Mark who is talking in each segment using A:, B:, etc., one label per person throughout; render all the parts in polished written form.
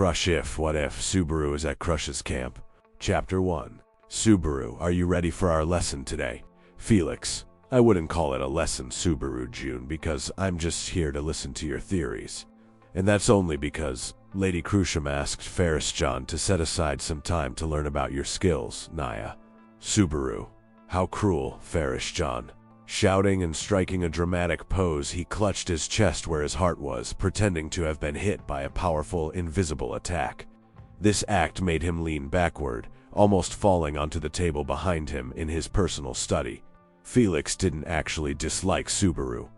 A: Crusch What if Subaru is at Crusch's camp? Chapter 1. Subaru, are you ready for our lesson today? Felix, I wouldn't call it a lesson, Subaru June, because I'm just here to listen to your theories. And that's only because Lady Crusch asked Ferris John to set aside some time to learn about your skills, Naya. Subaru, how cruel, Ferris John. Shouting and striking a dramatic pose, he clutched his chest where his heart was, pretending to have been hit by a powerful, invisible attack. This act made him lean backward, almost falling onto the table behind him in his personal study. Felix didn't actually dislike Subaru.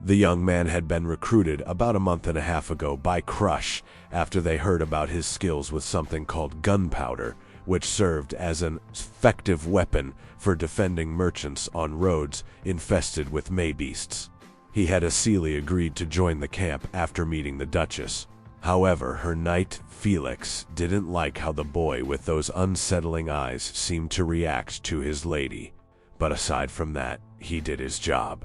A: The young man had been recruited about a month and a half ago by Crusch after they heard about his skills with something called gunpowder, which served as an effective weapon for defending merchants on roads infested with maybeasts. He had acily agreed to join the camp after meeting the Duchess. However, her knight, Felix, didn't like how the boy with those unsettling eyes seemed to react to his lady. But aside from that, he did his job.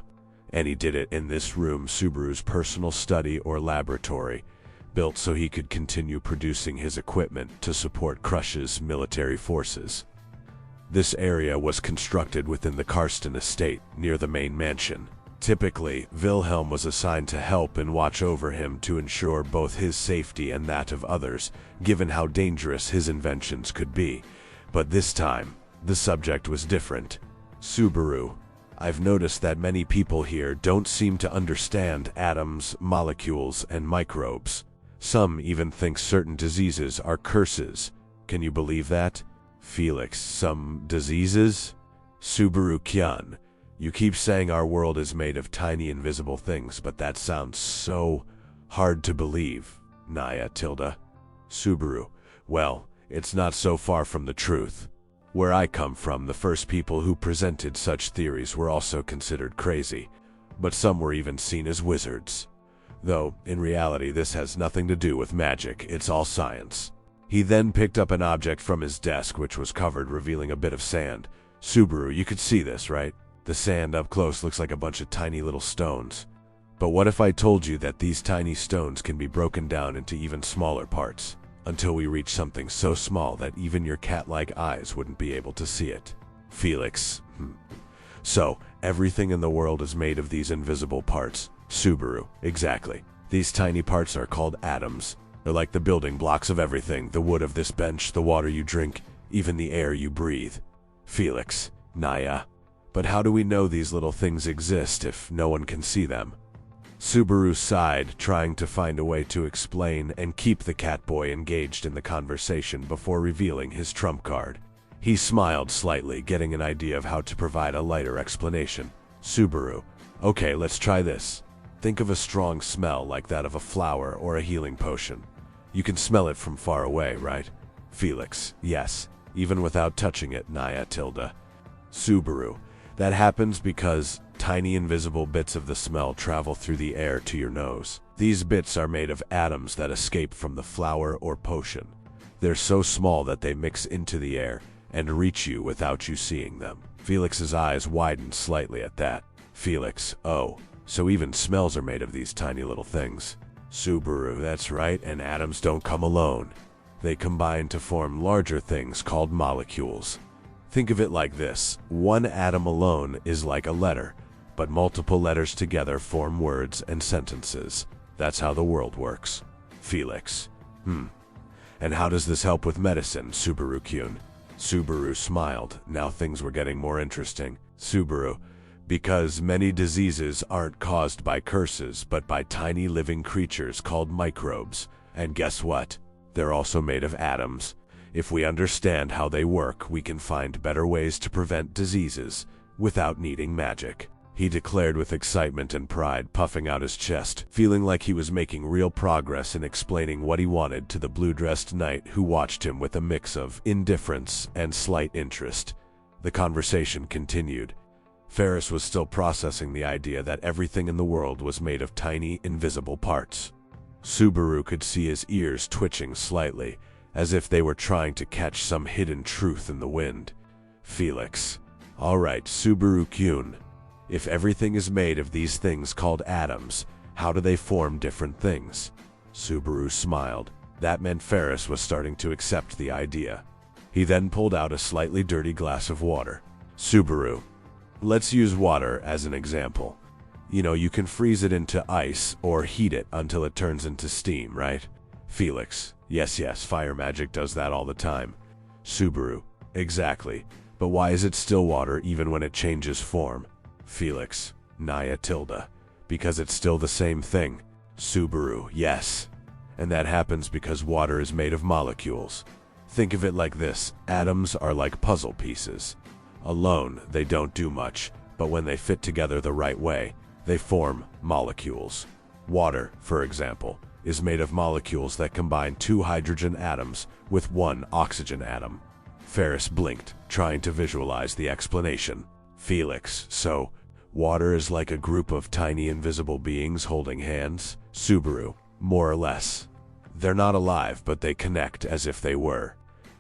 A: And he did it in this room, Subaru's personal study or laboratory, built so he could continue producing his equipment to support Crusch's military forces. This area was constructed within the Karsten estate, near the main mansion. Typically, Wilhelm was assigned to help and watch over him to ensure both his safety and that of others, given how dangerous his inventions could be. But this time, the subject was different. Subaru, I've noticed that many people here don't seem to understand atoms, molecules, and microbes. Some even think certain diseases are curses. Can you believe that? Felix, some diseases? Subaru Kyun, you keep saying our world is made of tiny invisible things, but that sounds so hard to believe. Naya Tilda. Subaru, well, it's not so far from the truth. Where I come from, the first people who presented such theories were also considered crazy, but some were even seen as wizards. Though, in reality, this has nothing to do with magic, it's all science. He then picked up an object from his desk, which was covered, revealing a bit of sand. Subaru, you could see this, right? The sand up close looks like a bunch of tiny little stones. But what if I told you that these tiny stones can be broken down into even smaller parts, until we reach something so small that even your cat-like eyes wouldn't be able to see it? Felix, So, everything in the world is made of these invisible parts. Subaru, exactly. These tiny parts are called atoms. They're like the building blocks of everything, the wood of this bench, the water you drink, even the air you breathe. Felix, Naya. But how do we know these little things exist if no one can see them? Subaru sighed, trying to find a way to explain and keep the catboy engaged in the conversation before revealing his trump card. He smiled slightly, getting an idea of how to provide a lighter explanation. Subaru, okay, let's try this. Think of a strong smell like that of a flower or a healing potion. You can smell it from far away, right? Felix, yes, even without touching it, Naya Tilda. Subaru, that happens because tiny invisible bits of the smell travel through the air to your nose. These bits are made of atoms that escape from the flower or potion. They're so small that they mix into the air and reach you without you seeing them. Felix's eyes widened slightly at that. Felix, oh, so even smells are made of these tiny little things. Subaru, that's right, and atoms don't come alone. They combine to form larger things called molecules. Think of it like this. One atom alone is like a letter, but multiple letters together form words and sentences. That's how the world works. Felix, And how does this help with medicine, Subaru-kun? Subaru smiled. Now things were getting more interesting. Subaru, because many diseases aren't caused by curses, but by tiny living creatures called microbes. And guess what? They're also made of atoms. If we understand how they work, we can find better ways to prevent diseases without needing magic. He declared with excitement and pride, puffing out his chest, feeling like he was making real progress in explaining what he wanted to the blue-dressed knight who watched him with a mix of indifference and slight interest. The conversation continued. Ferris was still processing the idea that everything in the world was made of tiny, invisible parts. Subaru could see his ears twitching slightly, as if they were trying to catch some hidden truth in the wind. Felix, all right, Subaru-kun. If everything is made of these things called atoms, how do they form different things? Subaru smiled. That meant Ferris was starting to accept the idea. He then pulled out a slightly dirty glass of water. Subaru, let's use water as an example. You know, you can freeze it into ice or heat it until it turns into steam, right? Felix, yes, fire magic does that all the time. Subaru, exactly. But why is it still water even when it changes form? Felix, Naya tilde. Because it's still the same thing. Subaru, yes. And that happens because water is made of molecules. Think of it like this: atoms are like puzzle pieces. Alone, they don't do much, but when they fit together the right way, they form molecules. Water, for example, is made of molecules that combine 2 hydrogen atoms with 1 oxygen atom. Ferris blinked, trying to visualize the explanation. Felix, so water is like a group of tiny invisible beings holding hands? Subaru, more or less. They're not alive, but they connect as if they were.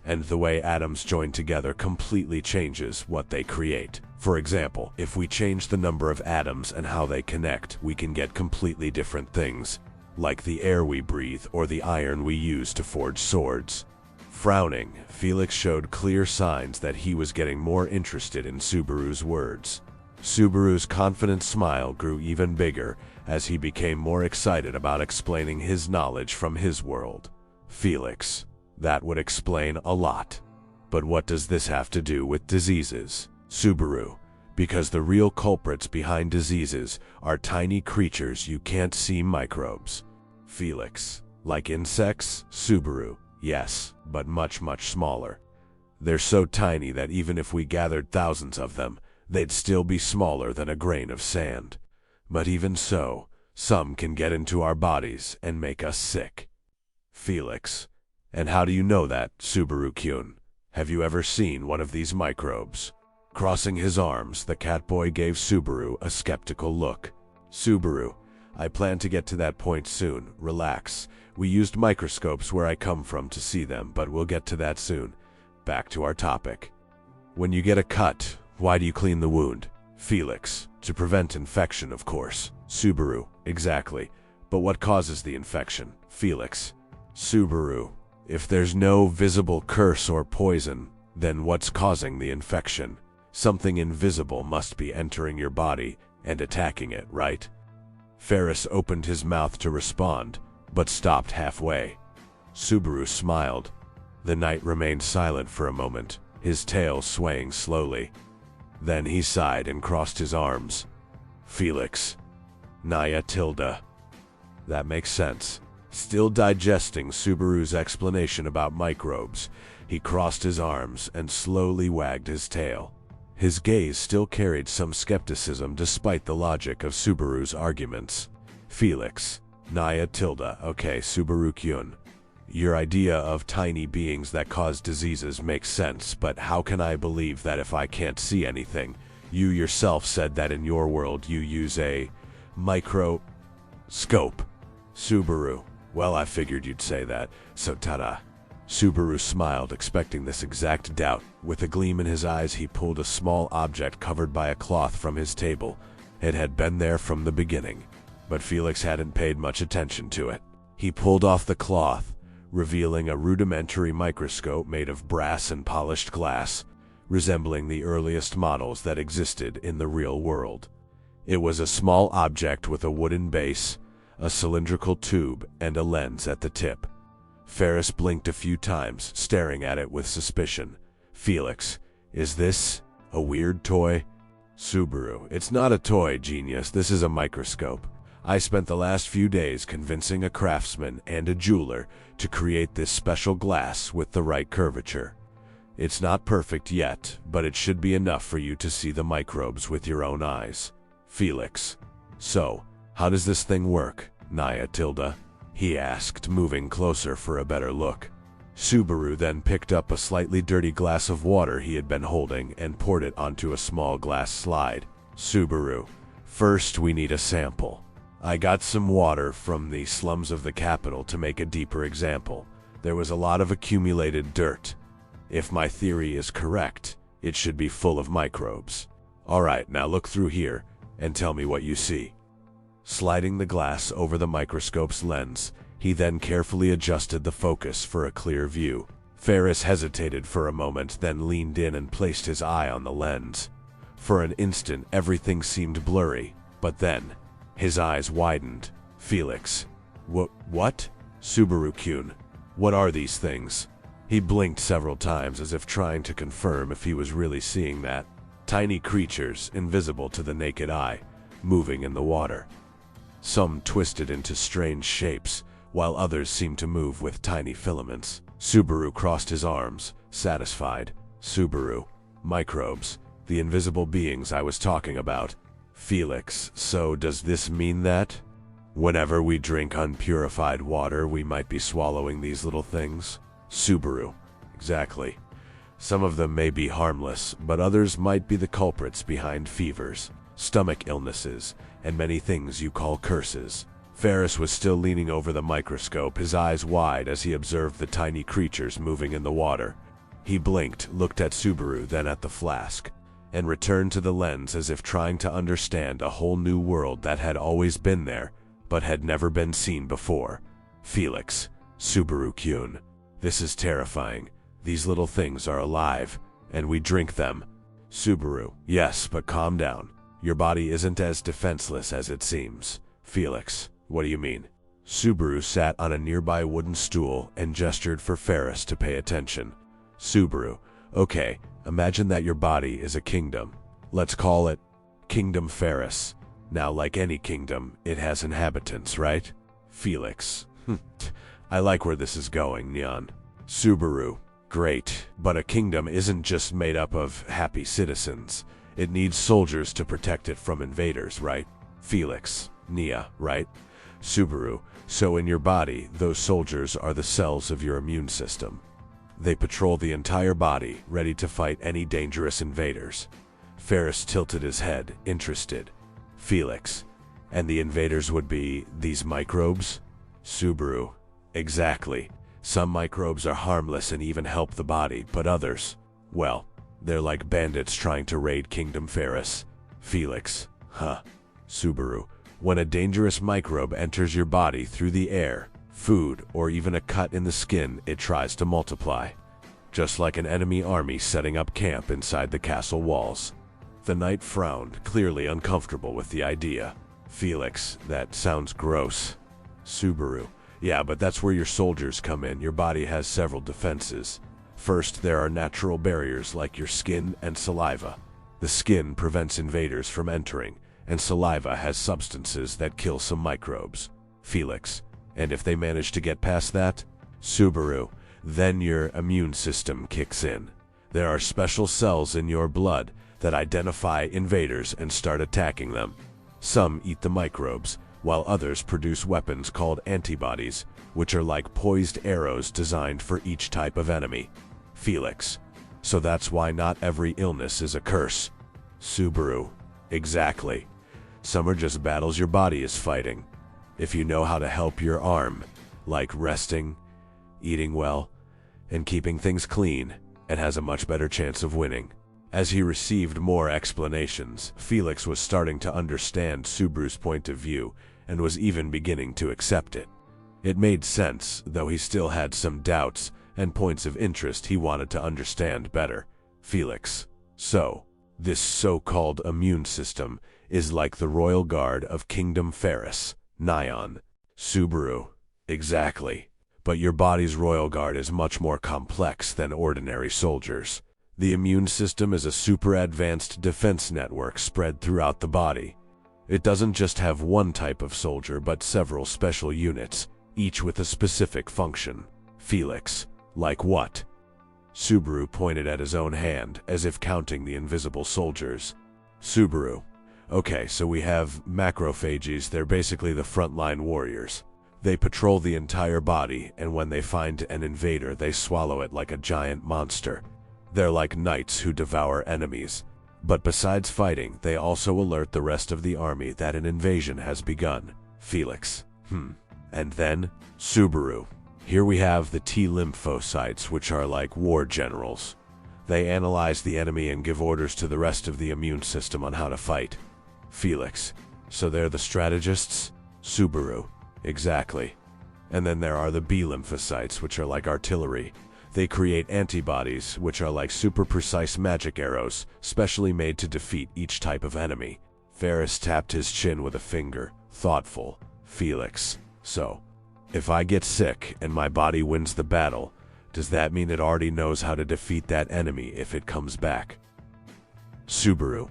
A: And the way atoms join together completely changes what they create. For example, if we change the number of atoms and how they connect, we can get completely different things, like the air we breathe or the iron we use to forge swords. Frowning, Felix showed clear signs that he was getting more interested in Subaru's words. Subaru's confident smile grew even bigger as he became more excited about explaining his knowledge from his world. Felix, that would explain a lot. But what does this have to do with diseases? Subaru, because the real culprits behind diseases are tiny creatures you can't see, microbes. Felix, like insects? Subaru, yes, but much smaller. They're so tiny that even if we gathered thousands of them, they'd still be smaller than a grain of sand. But even so, some can get into our bodies and make us sick. Felix, and how do you know that, Subaru-kun? Have you ever seen one of these microbes? Crossing his arms, the catboy gave Subaru a skeptical look. Subaru, I plan to get to that point soon. Relax. We used microscopes where I come from to see them, but we'll get to that soon. Back to our topic. When you get a cut, why do you clean the wound? Felix, to prevent infection, of course. Subaru, exactly. But what causes the infection? Felix, Subaru, if there's no visible curse or poison, then what's causing the infection? Something invisible must be entering your body and attacking it, right? Ferris opened his mouth to respond, but stopped halfway. Subaru smiled. The knight remained silent for a moment, his tail swaying slowly. Then he sighed and crossed his arms. Felix, Naya tilde. That makes sense. Still digesting Subaru's explanation about microbes, he crossed his arms and slowly wagged his tail. His gaze still carried some skepticism despite the logic of Subaru's arguments. Felix, Naya tilde. Okay, Subaru-kun. Your idea of tiny beings that cause diseases makes sense, but how can I believe that if I can't see anything? You yourself said that in your world you use a microscope. Subaru, well, I figured you'd say that, so ta-da. Subaru smiled, expecting this exact doubt. With a gleam in his eyes, he pulled a small object covered by a cloth from his table. It had been there from the beginning, but Felix hadn't paid much attention to it. He pulled off the cloth, revealing a rudimentary microscope made of brass and polished glass, resembling the earliest models that existed in the real world. It was a small object with a wooden base, a cylindrical tube, and a lens at the tip. Ferris blinked a few times, staring at it with suspicion. Felix, is this a weird toy? Subaru, it's not a toy, genius. This is a microscope. I spent the last few days convincing a craftsman and a jeweler to create this special glass with the right curvature. It's not perfect yet, but it should be enough for you to see the microbes with your own eyes. Felix, so, how does this thing work, Naya tilde? He asked, moving closer for a better look. Subaru then picked up a slightly dirty glass of water he had been holding and poured it onto a small glass slide. Subaru, first we need a sample. I got some water from the slums of the capital to make a deeper example. There was a lot of accumulated dirt. If my theory is correct, it should be full of microbes. Alright, now look through here and tell me what you see. Sliding the glass over the microscope's lens, He then carefully adjusted the focus for a clear view. Ferris hesitated for a moment, then leaned in and placed his eye on the lens. For an instant, everything seemed blurry, but then, his eyes widened. Felix. What? Subaru-kun. What are these things? He blinked several times as if trying to confirm if he was really seeing that. Tiny creatures, invisible to the naked eye, moving in the water. Some twisted into strange shapes, while others seemed to move with tiny filaments. Subaru crossed his arms, satisfied. Subaru. Microbes. The invisible beings I was talking about. Felix, so does this mean that whenever we drink unpurified water, we might be swallowing these little things? Subaru. Exactly. Some of them may be harmless, but others might be the culprits behind fevers, stomach illnesses, and many things you call curses. Ferris was still leaning over the microscope, his eyes wide as he observed the tiny creatures moving in the water. He blinked, looked at Subaru, then at the flask, and returned to the lens as if trying to understand a whole new world that had always been there, but had never been seen before. Felix. Subaru-kun. This is terrifying. These little things are alive, and we drink them. Subaru. Yes, but calm down. Your body isn't as defenseless as it seems. Felix. What do you mean? Subaru sat on a nearby wooden stool and gestured for Ferris to pay attention. Subaru. Okay, imagine that your body is a kingdom. Let's call it Kingdom Ferris. Now, like any kingdom, it has inhabitants, right? Felix. I like where this is going, Nyan. Subaru. Great, but a kingdom isn't just made up of happy citizens. It needs soldiers to protect it from invaders, right? Felix. Nia, right? Subaru. So in your body, those soldiers are the cells of your immune system. They patrol the entire body, ready to fight any dangerous invaders. Ferris tilted his head, interested. Felix. And the invaders would be these microbes? Subaru. Exactly. Some microbes are harmless and even help the body, but others, well, they're like bandits trying to raid Kingdom Ferris. Felix. Huh. Subaru. When a dangerous microbe enters your body through the air, food, or even a cut in the skin, it tries to multiply. Just like an enemy army setting up camp inside the castle walls. The knight frowned, clearly uncomfortable with the idea. Felix. That sounds gross. Subaru. Yeah, but that's where your soldiers come in. Your body has several defenses. First, there are natural barriers like your skin and saliva. The skin prevents invaders from entering, and saliva has substances that kill some microbes. Felix. And if they manage to get past that? Subaru. Then your immune system kicks in. There are special cells in your blood that identify invaders and start attacking them. Some eat the microbes, while others produce weapons called antibodies, which are like poised arrows designed for each type of enemy. Felix. So that's why not every illness is a curse. Subaru. Exactly. Some are just battles your body is fighting. If you know how to help your arm, like resting, eating well, and keeping things clean, it has a much better chance of winning. As he received more explanations, Felix was starting to understand Subaru's point of view and was even beginning to accept it. It made sense, though he still had some doubts and points of interest he wanted to understand better. Felix. So, this so-called immune system is like the royal guard of Kingdom Ferris, Nyan. Subaru. Exactly. But your body's royal guard is much more complex than ordinary soldiers. The immune system is a super advanced defense network spread throughout the body. It doesn't just have one type of soldier, but several special units, each with a specific function. Felix. Like what? Subaru pointed at his own hand, as if counting the invisible soldiers. Subaru. Okay, so we have macrophages. They're basically the frontline warriors. They patrol the entire body, and when they find an invader, they swallow it like a giant monster. They're like knights who devour enemies. But besides fighting, they also alert the rest of the army that an invasion has begun. Felix. And then? Subaru. Here we have the T lymphocytes, which are like war generals. They analyze the enemy and give orders to the rest of the immune system on how to fight. Felix. So they're the strategists? Subaru. Exactly. And then there are the B lymphocytes, which are like artillery. They create antibodies, which are like super precise magic arrows, specially made to defeat each type of enemy. Ferris tapped his chin with a finger, thoughtful. Felix, so, if I get sick and my body wins the battle, does that mean it already knows how to defeat that enemy if it comes back? Subaru.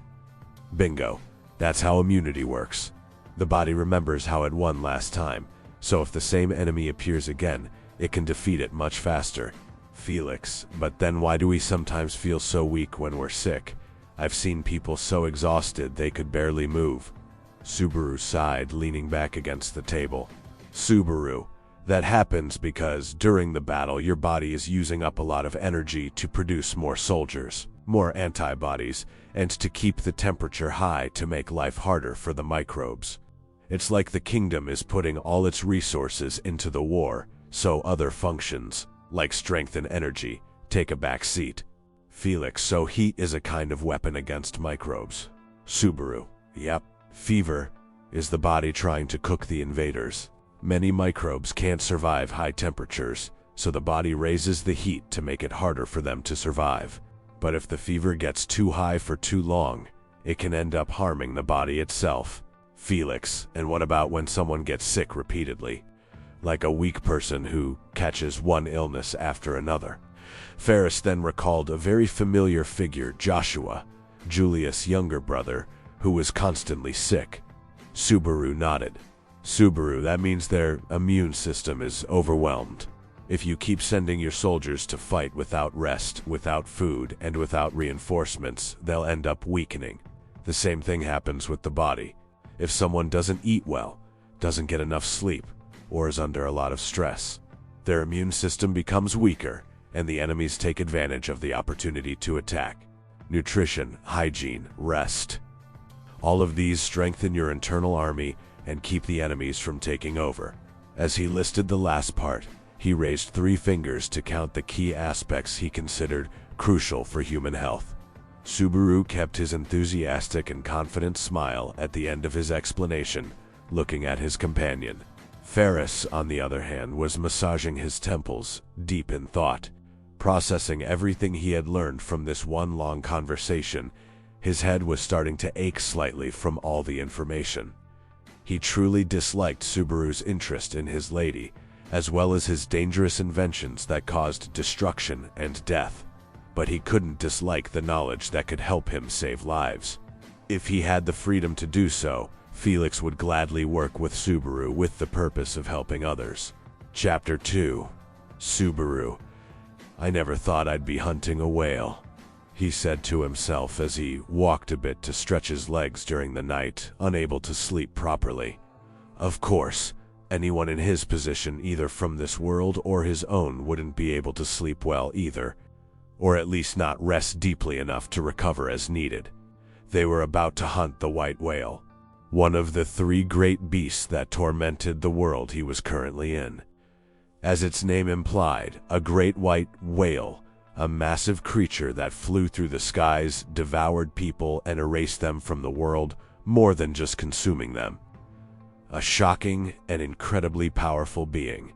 A: Bingo. That's how immunity works. The body remembers how it won last time, so if the same enemy appears again, it can defeat it much faster. Felix, but then why do we sometimes feel so weak when we're sick? I've seen people so exhausted they could barely move. Subaru sighed, leaning back against the table. Subaru, that happens because during the battle your body is using up a lot of energy to produce more soldiers, more antibodies, and to keep the temperature high to make life harder for the microbes. It's like the kingdom is putting all its resources into the war, so other functions, like strength and energy, take a back seat. Felix, so heat is a kind of weapon against microbes. Subaru, yep. Fever is the body trying to cook the invaders. Many microbes can't survive high temperatures, so the body raises the heat to make it harder for them to survive. But if the fever gets too high for too long, it can end up harming the body itself. Felix, and what about when someone gets sick repeatedly? Like a weak person who catches one illness after another. Ferris then recalled a very familiar figure, Joshua, Julius' younger brother, who was constantly sick. Subaru nodded. Subaru, that means their immune system is overwhelmed. If you keep sending your soldiers to fight without rest, without food, and without reinforcements, they'll end up weakening. The same thing happens with the body. If someone doesn't eat well, doesn't get enough sleep, or is under a lot of stress, their immune system becomes weaker, and the enemies take advantage of the opportunity to attack. Nutrition, hygiene, rest. All of these strengthen your internal army and keep the enemies from taking over. As he listed the last part, he raised 3 fingers to count the key aspects he considered crucial for human health. Subaru kept his enthusiastic and confident smile at the end of his explanation, looking at his companion. Ferris, on the other hand, was massaging his temples, deep in thought. Processing everything he had learned from this one long conversation, his head was starting to ache slightly from all the information. He truly disliked Subaru's interest in his lady, as well as his dangerous inventions that caused destruction and death. But he couldn't dislike the knowledge that could help him save lives. If he had the freedom to do so, Felix would gladly work with Subaru with the purpose of helping others. Chapter 2. Subaru. I never thought I'd be hunting a whale, he said to himself as he walked a bit to stretch his legs during the night, unable to sleep properly. Of course, anyone in his position, either from this world or his own, wouldn't be able to sleep well either, or at least not rest deeply enough to recover as needed. They were about to hunt the white whale, one of the 3 great beasts that tormented the world he was currently in. As its name implied, a great white whale, a massive creature that flew through the skies, devoured people, and erased them from the world, more than just consuming them. A shocking and incredibly powerful being.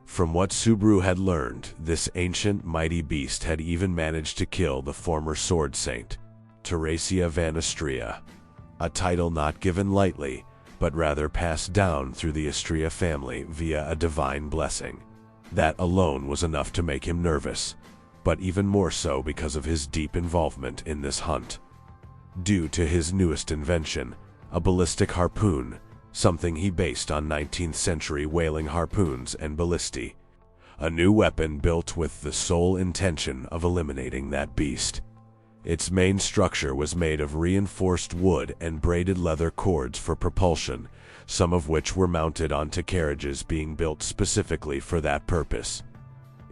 A: From what Subaru had learned, this ancient, mighty beast had even managed to kill the former sword saint, Teresia van Astria, a title not given lightly, but rather passed down through the Astria family via a divine blessing. That alone was enough to make him nervous, but even more so because of his deep involvement in this hunt. Due to his newest invention, a ballistic harpoon, something he based on 19th century whaling harpoons and ballistae. A new weapon built with the sole intention of eliminating that beast. Its main structure was made of reinforced wood and braided leather cords for propulsion, some of which were mounted onto carriages being built specifically for that purpose.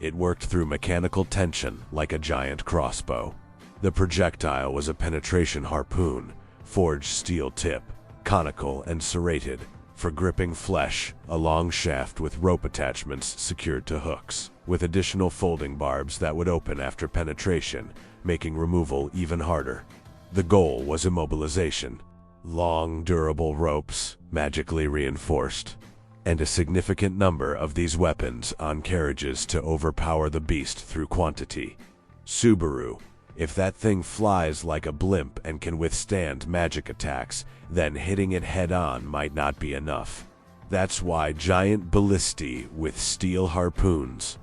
A: It worked through mechanical tension like a giant crossbow. The projectile was a penetration harpoon, forged steel tip, conical and serrated, for gripping flesh, a long shaft with rope attachments secured to hooks, with additional folding barbs that would open after penetration, making removal even harder. The goal was immobilization. Long, durable ropes, magically reinforced. and a significant number of these weapons on carriages to overpower the beast through quantity. Subaru, if that thing flies like a blimp and can withstand magic attacks, then hitting it head-on might not be enough. That's why giant ballistae with steel harpoons.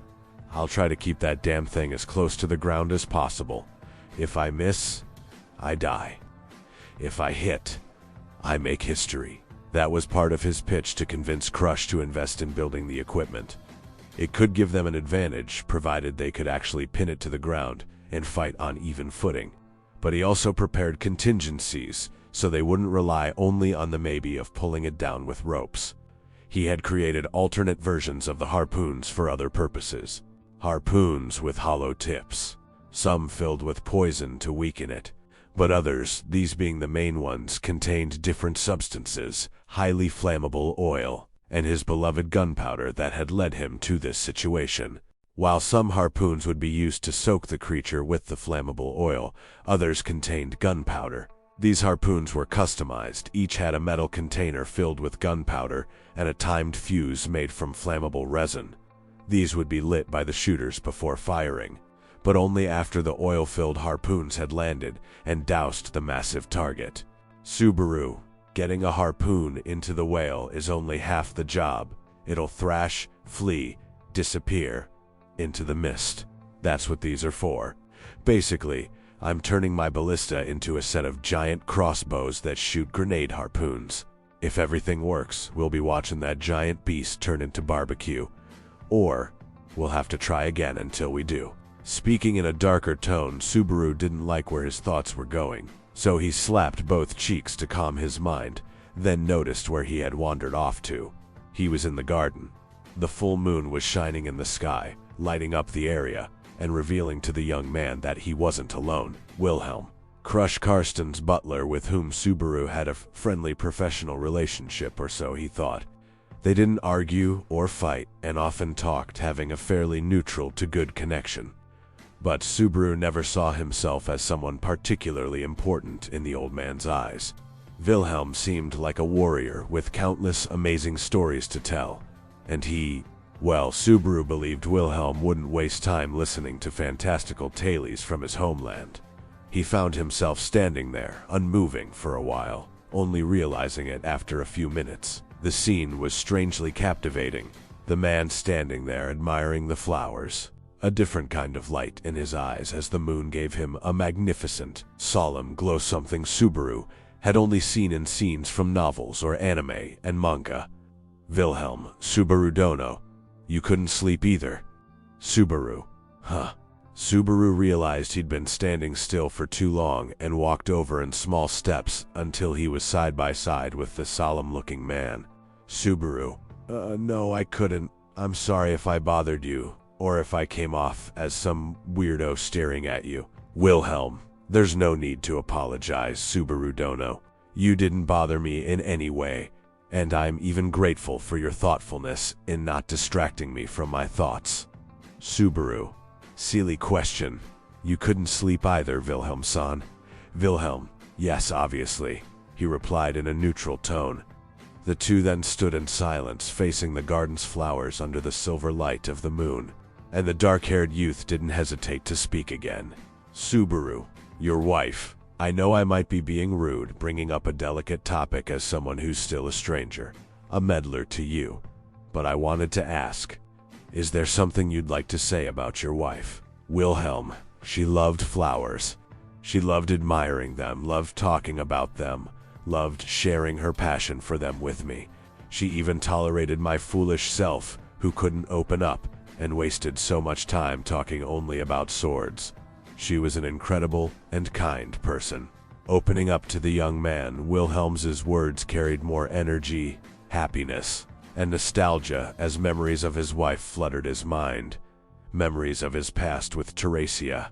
A: I'll try to keep that damn thing as close to the ground as possible. If I miss, I die. If I hit, I make history. That was part of his pitch to convince Crusch to invest in building the equipment. It could give them an advantage, provided they could actually pin it to the ground and fight on even footing. But he also prepared contingencies, so they wouldn't rely only on the maybe of pulling it down with ropes. He had created alternate versions of the harpoons for other purposes. Harpoons with hollow tips, some filled with poison to weaken it, but others, these being the main ones, contained different substances, highly flammable oil, and his beloved gunpowder that had led him to this situation. While some harpoons would be used to soak the creature with the flammable oil, others contained gunpowder. These harpoons were customized, each had a metal container filled with gunpowder and a timed fuse made from flammable resin. These would be lit by the shooters before firing, but only after the oil-filled harpoons had landed and doused the massive target. Subaru, getting a harpoon into the whale is only half the job. It'll thrash, flee, disappear into the mist. That's what these are for. Basically, I'm turning my ballista into a set of giant crossbows that shoot grenade harpoons. If everything works, we'll be watching that giant beast turn into barbecue. Or, we'll have to try again until we do. Speaking in a darker tone, Subaru didn't like where his thoughts were going, so he slapped both cheeks to calm his mind, then noticed where he had wandered off to. He was in the garden. The full moon was shining in the sky, lighting up the area, and revealing to the young man that he wasn't alone. Wilhelm, Crusch Karsten's butler, with whom Subaru had a friendly professional relationship, or so he thought. They didn't argue or fight, and often talked, having a fairly neutral to good connection. But Subaru never saw himself as someone particularly important in the old man's eyes. Wilhelm seemed like a warrior with countless amazing stories to tell, and Subaru believed Wilhelm wouldn't waste time listening to fantastical tales from his homeland. He found himself standing there, unmoving for a while, only realizing it after a few minutes. The scene was strangely captivating. The man standing there admiring the flowers, a different kind of light in his eyes as the moon gave him a magnificent, solemn glow, something Subaru had only seen in scenes from novels or anime and manga. Wilhelm, Subaru Dono, you couldn't sleep either. Subaru, huh? Subaru realized he'd been standing still for too long and walked over in small steps until he was side by side with the solemn-looking man. Subaru, no, I couldn't. I'm sorry if I bothered you, or if I came off as some weirdo staring at you. Wilhelm, there's no need to apologize, Subaru Dono. You didn't bother me in any way, and I'm even grateful for your thoughtfulness in not distracting me from my thoughts. Subaru, silly question. You couldn't sleep either, Wilhelm-san. Wilhelm, yes, obviously, he replied in a neutral tone. The two then stood in silence, facing the garden's flowers under the silver light of the moon, and the dark-haired youth didn't hesitate to speak again. Subaru, your wife. I know I might be being rude, bringing up a delicate topic as someone who's still a stranger, a meddler to you, but I wanted to ask, is there something you'd like to say about your wife? Wilhelm, she loved flowers. She loved admiring them, loved talking about them, loved sharing her passion for them with me. She even tolerated my foolish self, who couldn't open up, and wasted so much time talking only about swords. She was an incredible and kind person. Opening up to the young man, Wilhelm's words carried more energy, happiness, and nostalgia as memories of his wife flooded his mind, memories of his past with Teresia.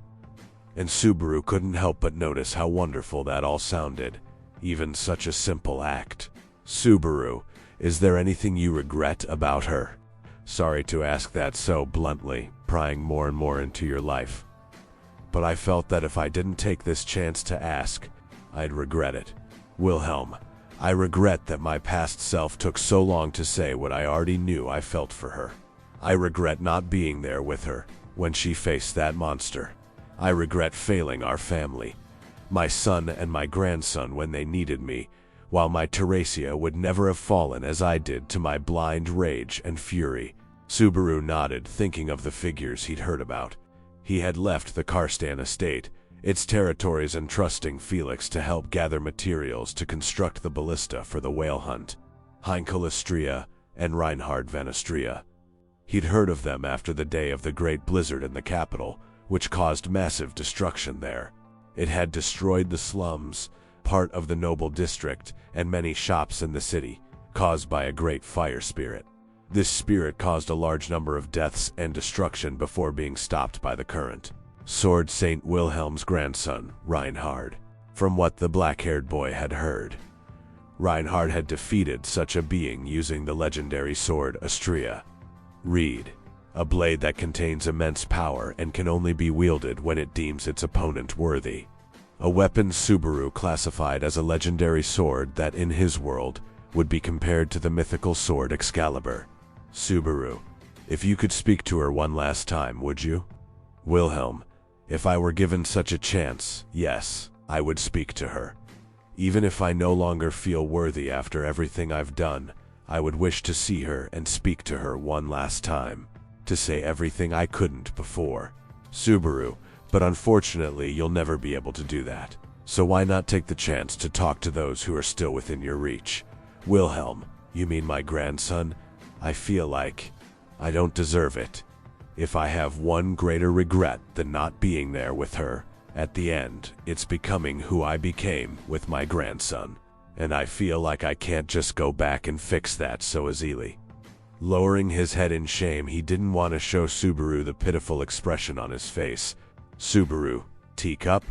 A: And Subaru couldn't help but notice how wonderful that all sounded, even such a simple act. Subaru, is there anything you regret about her? Sorry to ask that so bluntly, prying more and more into your life. But I felt that if I didn't take this chance to ask, I'd regret it. Wilhelm, I regret that my past self took so long to say what I already knew I felt for her. I regret not being there with her when she faced that monster. I regret failing our family, my son and my grandson when they needed me, while my Teresia would never have fallen as I did to my blind rage and fury. Subaru nodded, thinking of the figures he'd heard about. He had left the Karstan estate, its territories, entrusting Felix to help gather materials to construct the ballista for the whale hunt. Heinkelistria and Reinhard van Istria. He'd heard of them after the day of the great blizzard in the capital, which caused massive destruction there. It had destroyed the slums, part of the noble district, and many shops in the city, caused by a great fire spirit. This spirit caused a large number of deaths and destruction before being stopped by the current. Sword Saint Wilhelm's grandson, Reinhard. From what the black-haired boy had heard, Reinhard had defeated such a being using the legendary sword Astria. Read, a blade that contains immense power and can only be wielded when it deems its opponent worthy. A weapon Subaru classified as a legendary sword that, in his world, would be compared to the mythical sword Excalibur. Subaru, if you could speak to her one last time, would you? Wilhelm, if I were given such a chance, yes, I would speak to her. Even if I no longer feel worthy after everything I've done, I would wish to see her and speak to her one last time, to say everything I couldn't before. Subaru, but unfortunately you'll never be able to do that. So why not take the chance to talk to those who are still within your reach? Wilhelm, you mean my grandson? I feel like I don't deserve it. If I have one greater regret than not being there with her, at the end, it's becoming who I became with my grandson. And I feel like I can't just go back and fix that so easily. Lowering his head in shame, he didn't want to show Subaru the pitiful expression on his face. Subaru, teacup?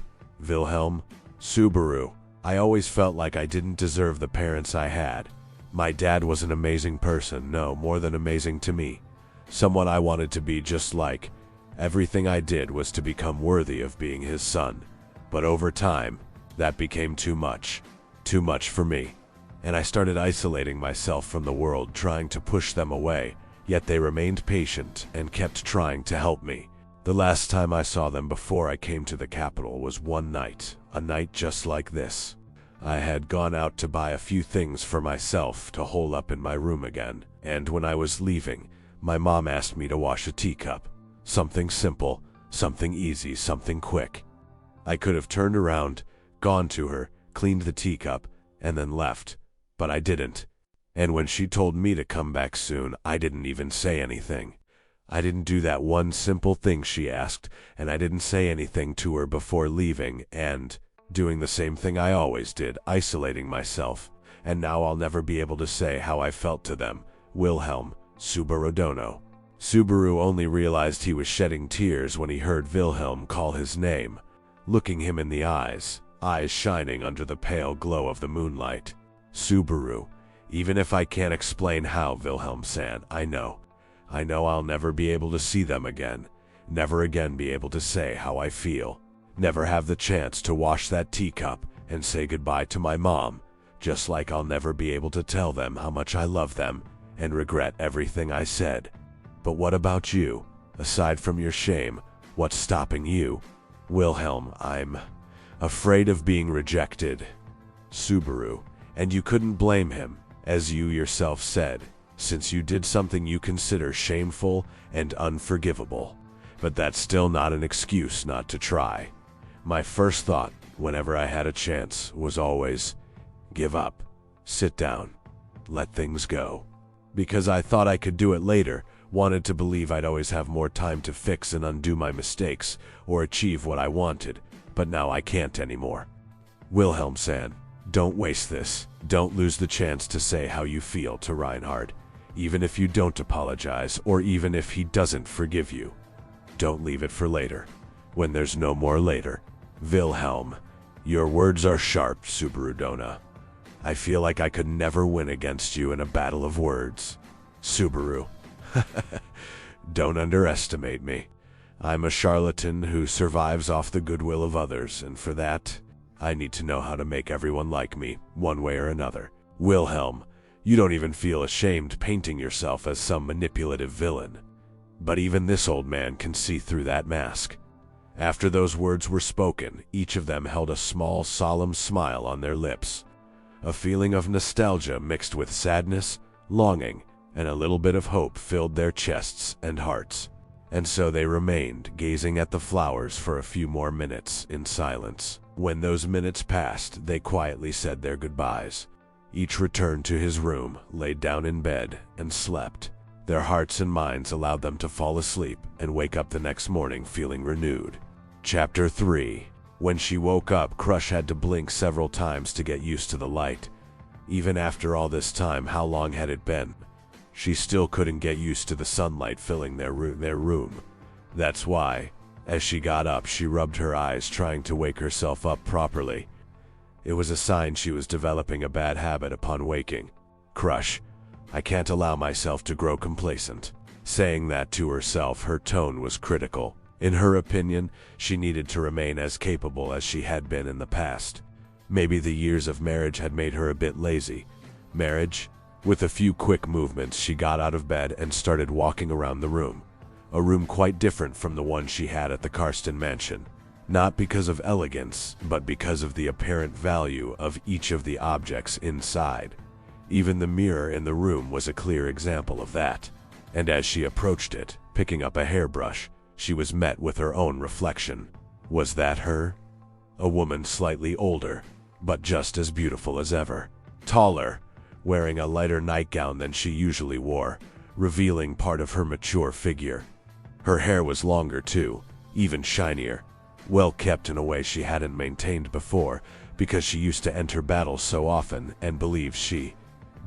A: Wilhelm? Subaru, I always felt like I didn't deserve the parents I had. My dad was an amazing person, no, more than amazing to me. Someone I wanted to be just like. Everything I did was to become worthy of being his son. But over time, that became too much. Too much for me. And I started isolating myself from the world, trying to push them away, yet they remained patient and kept trying to help me. The last time I saw them before I came to the capital was one night, a night just like this. I had gone out to buy a few things for myself to hole up in my room again, and when I was leaving, my mom asked me to wash a teacup. Something simple, something easy, something quick. I could have turned around, gone to her, cleaned the teacup, and then left, but I didn't. And when she told me to come back soon, I didn't even say anything. I didn't do that one simple thing she asked, and I didn't say anything to her before leaving, and doing the same thing I always did, isolating myself. And now I'll never be able to say how I felt to them. Wilhelm, Subarodono. Subaru only realized he was shedding tears when he heard Wilhelm call his name, looking him in the eyes shining under the pale glow of the moonlight. Subaru, even if I can't explain how, Wilhelm-san, I know I'll never be able to see them again, never again be able to say how I feel, never have the chance to wash that teacup and say goodbye to my mom, just like I'll never be able to tell them how much I love them and regret everything I said. But what about you? Aside from your shame, what's stopping you? Wilhelm, I'm afraid of being rejected. Subaru, and you couldn't blame him, as you yourself said, since you did something you consider shameful and unforgivable. But that's still not an excuse not to try. My first thought, whenever I had a chance, was always, give up, sit down, let things go. Because I thought I could do it later, wanted to believe I'd always have more time to fix and undo my mistakes, or achieve what I wanted, but now I can't anymore. Wilhelm-san, don't waste this. Don't lose the chance to say how you feel to Reinhard, even if you don't apologize, or even if he doesn't forgive you. Don't leave it for later, when there's no more later. Wilhelm, your words are sharp, Subaru-dona. I feel like I could never win against you in a battle of words. Subaru, don't underestimate me. I'm a charlatan who survives off the goodwill of others, and for that, I need to know how to make everyone like me, one way or another. Wilhelm, you don't even feel ashamed painting yourself as some manipulative villain. But even this old man can see through that mask." After those words were spoken, each of them held a small, solemn smile on their lips. A feeling of nostalgia mixed with sadness, longing, and a little bit of hope filled their chests and hearts. And so they remained, gazing at the flowers for a few more minutes in silence. When those minutes passed, they quietly said their goodbyes. Each returned to his room, laid down in bed, and slept. Their hearts and minds allowed them to fall asleep and wake up the next morning feeling renewed. Chapter 3. When she woke up, Crusch had to blink several times to get used to the light. Even after all this time, how long had it been? She still couldn't get used to the sunlight filling their room. That's why, as she got up, she rubbed her eyes, trying to wake herself up properly. It was a sign she was developing a bad habit upon waking. "Crusch, I can't allow myself to grow complacent." Saying that to herself, her tone was critical. In her opinion, she needed to remain as capable as she had been in the past. Maybe the years of marriage had made her a bit lazy. Marriage? With a few quick movements, she got out of bed and started walking around the room. A room quite different from the one she had at the Karsten mansion. Not because of elegance, but because of the apparent value of each of the objects inside. Even the mirror in the room was a clear example of that. And as she approached it, picking up a hairbrush, she was met with her own reflection. Was that her? A woman slightly older, but just as beautiful as ever. Taller, wearing a lighter nightgown than she usually wore, revealing part of her mature figure. Her hair was longer too, even shinier, well kept in a way she hadn't maintained before, because she used to enter battles so often and believed she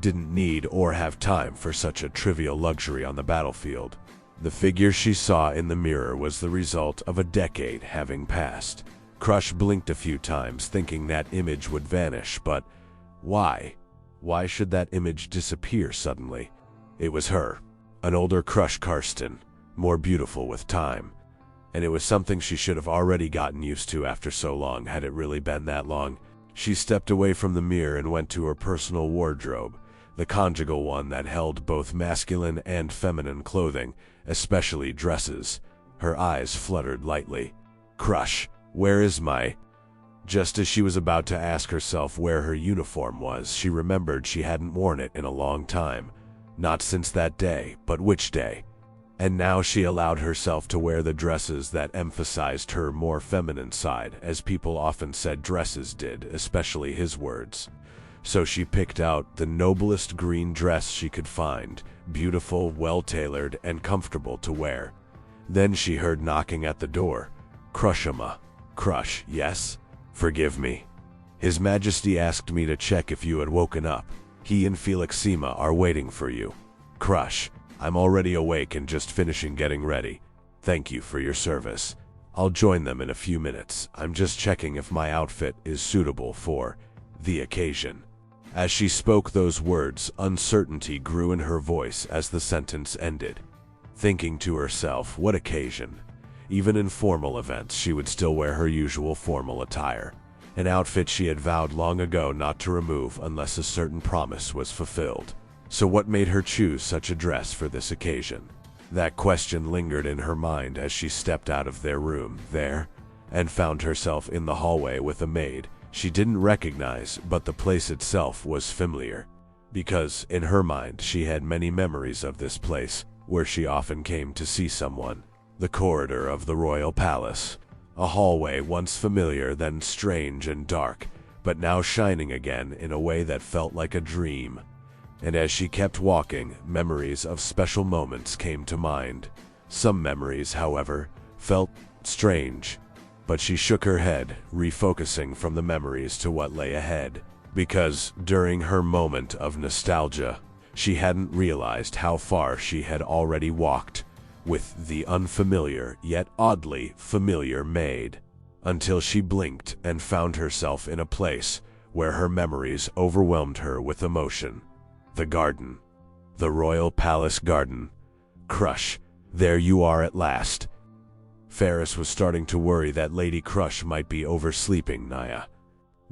A: didn't need or have time for such a trivial luxury on the battlefield. The figure she saw in the mirror was the result of a decade having passed. Crusch blinked a few times, thinking that image would vanish, but why? Why should that image disappear suddenly? It was her, an older Crusch Karsten, more beautiful with time. And it was something she should have already gotten used to after so long, had it really been that long. She stepped away from the mirror and went to her personal wardrobe, the conjugal one that held both masculine and feminine clothing, especially dresses. Her eyes fluttered lightly. "Crusch, where is my—" Just as she was about to ask herself where her uniform was, she remembered she hadn't worn it in a long time. Not since that day, but which day? And now she allowed herself to wear the dresses that emphasized her more feminine side, as people often said dresses did, especially his words. So she picked out the noblest green dress she could find, beautiful, well-tailored, and comfortable to wear. Then she heard knocking at the door. "Cruschama." "Crusch, yes? Forgive me. His Majesty asked me to check if you had woken up. He and Felixima are waiting for you." "Crusch, I'm already awake and just finishing getting ready. Thank you for your service. I'll join them in a few minutes. I'm just checking if my outfit is suitable for the occasion." As she spoke those words, uncertainty grew in her voice as the sentence ended. Thinking to herself, what occasion? Even in formal events, she would still wear her usual formal attire, an outfit she had vowed long ago not to remove unless a certain promise was fulfilled. So what made her choose such a dress for this occasion? That question lingered in her mind as she stepped out of their room there, and found herself in the hallway with a maid she didn't recognize, but the place itself was familiar, because in her mind she had many memories of this place, where she often came to see someone. The corridor of the royal palace, a hallway once familiar, then strange and dark, but now shining again in a way that felt like a dream. And as she kept walking, memories of special moments came to mind. Some memories, however, felt strange. But she shook her head, refocusing from the memories to what lay ahead. Because during her moment of nostalgia, she hadn't realized how far she had already walked with the unfamiliar yet oddly familiar maid, until she blinked and found herself in a place where her memories overwhelmed her with emotion. The garden. The royal palace garden. Crusch, there you are at last. Ferris was starting to worry that Lady Crusch might be oversleeping Naya.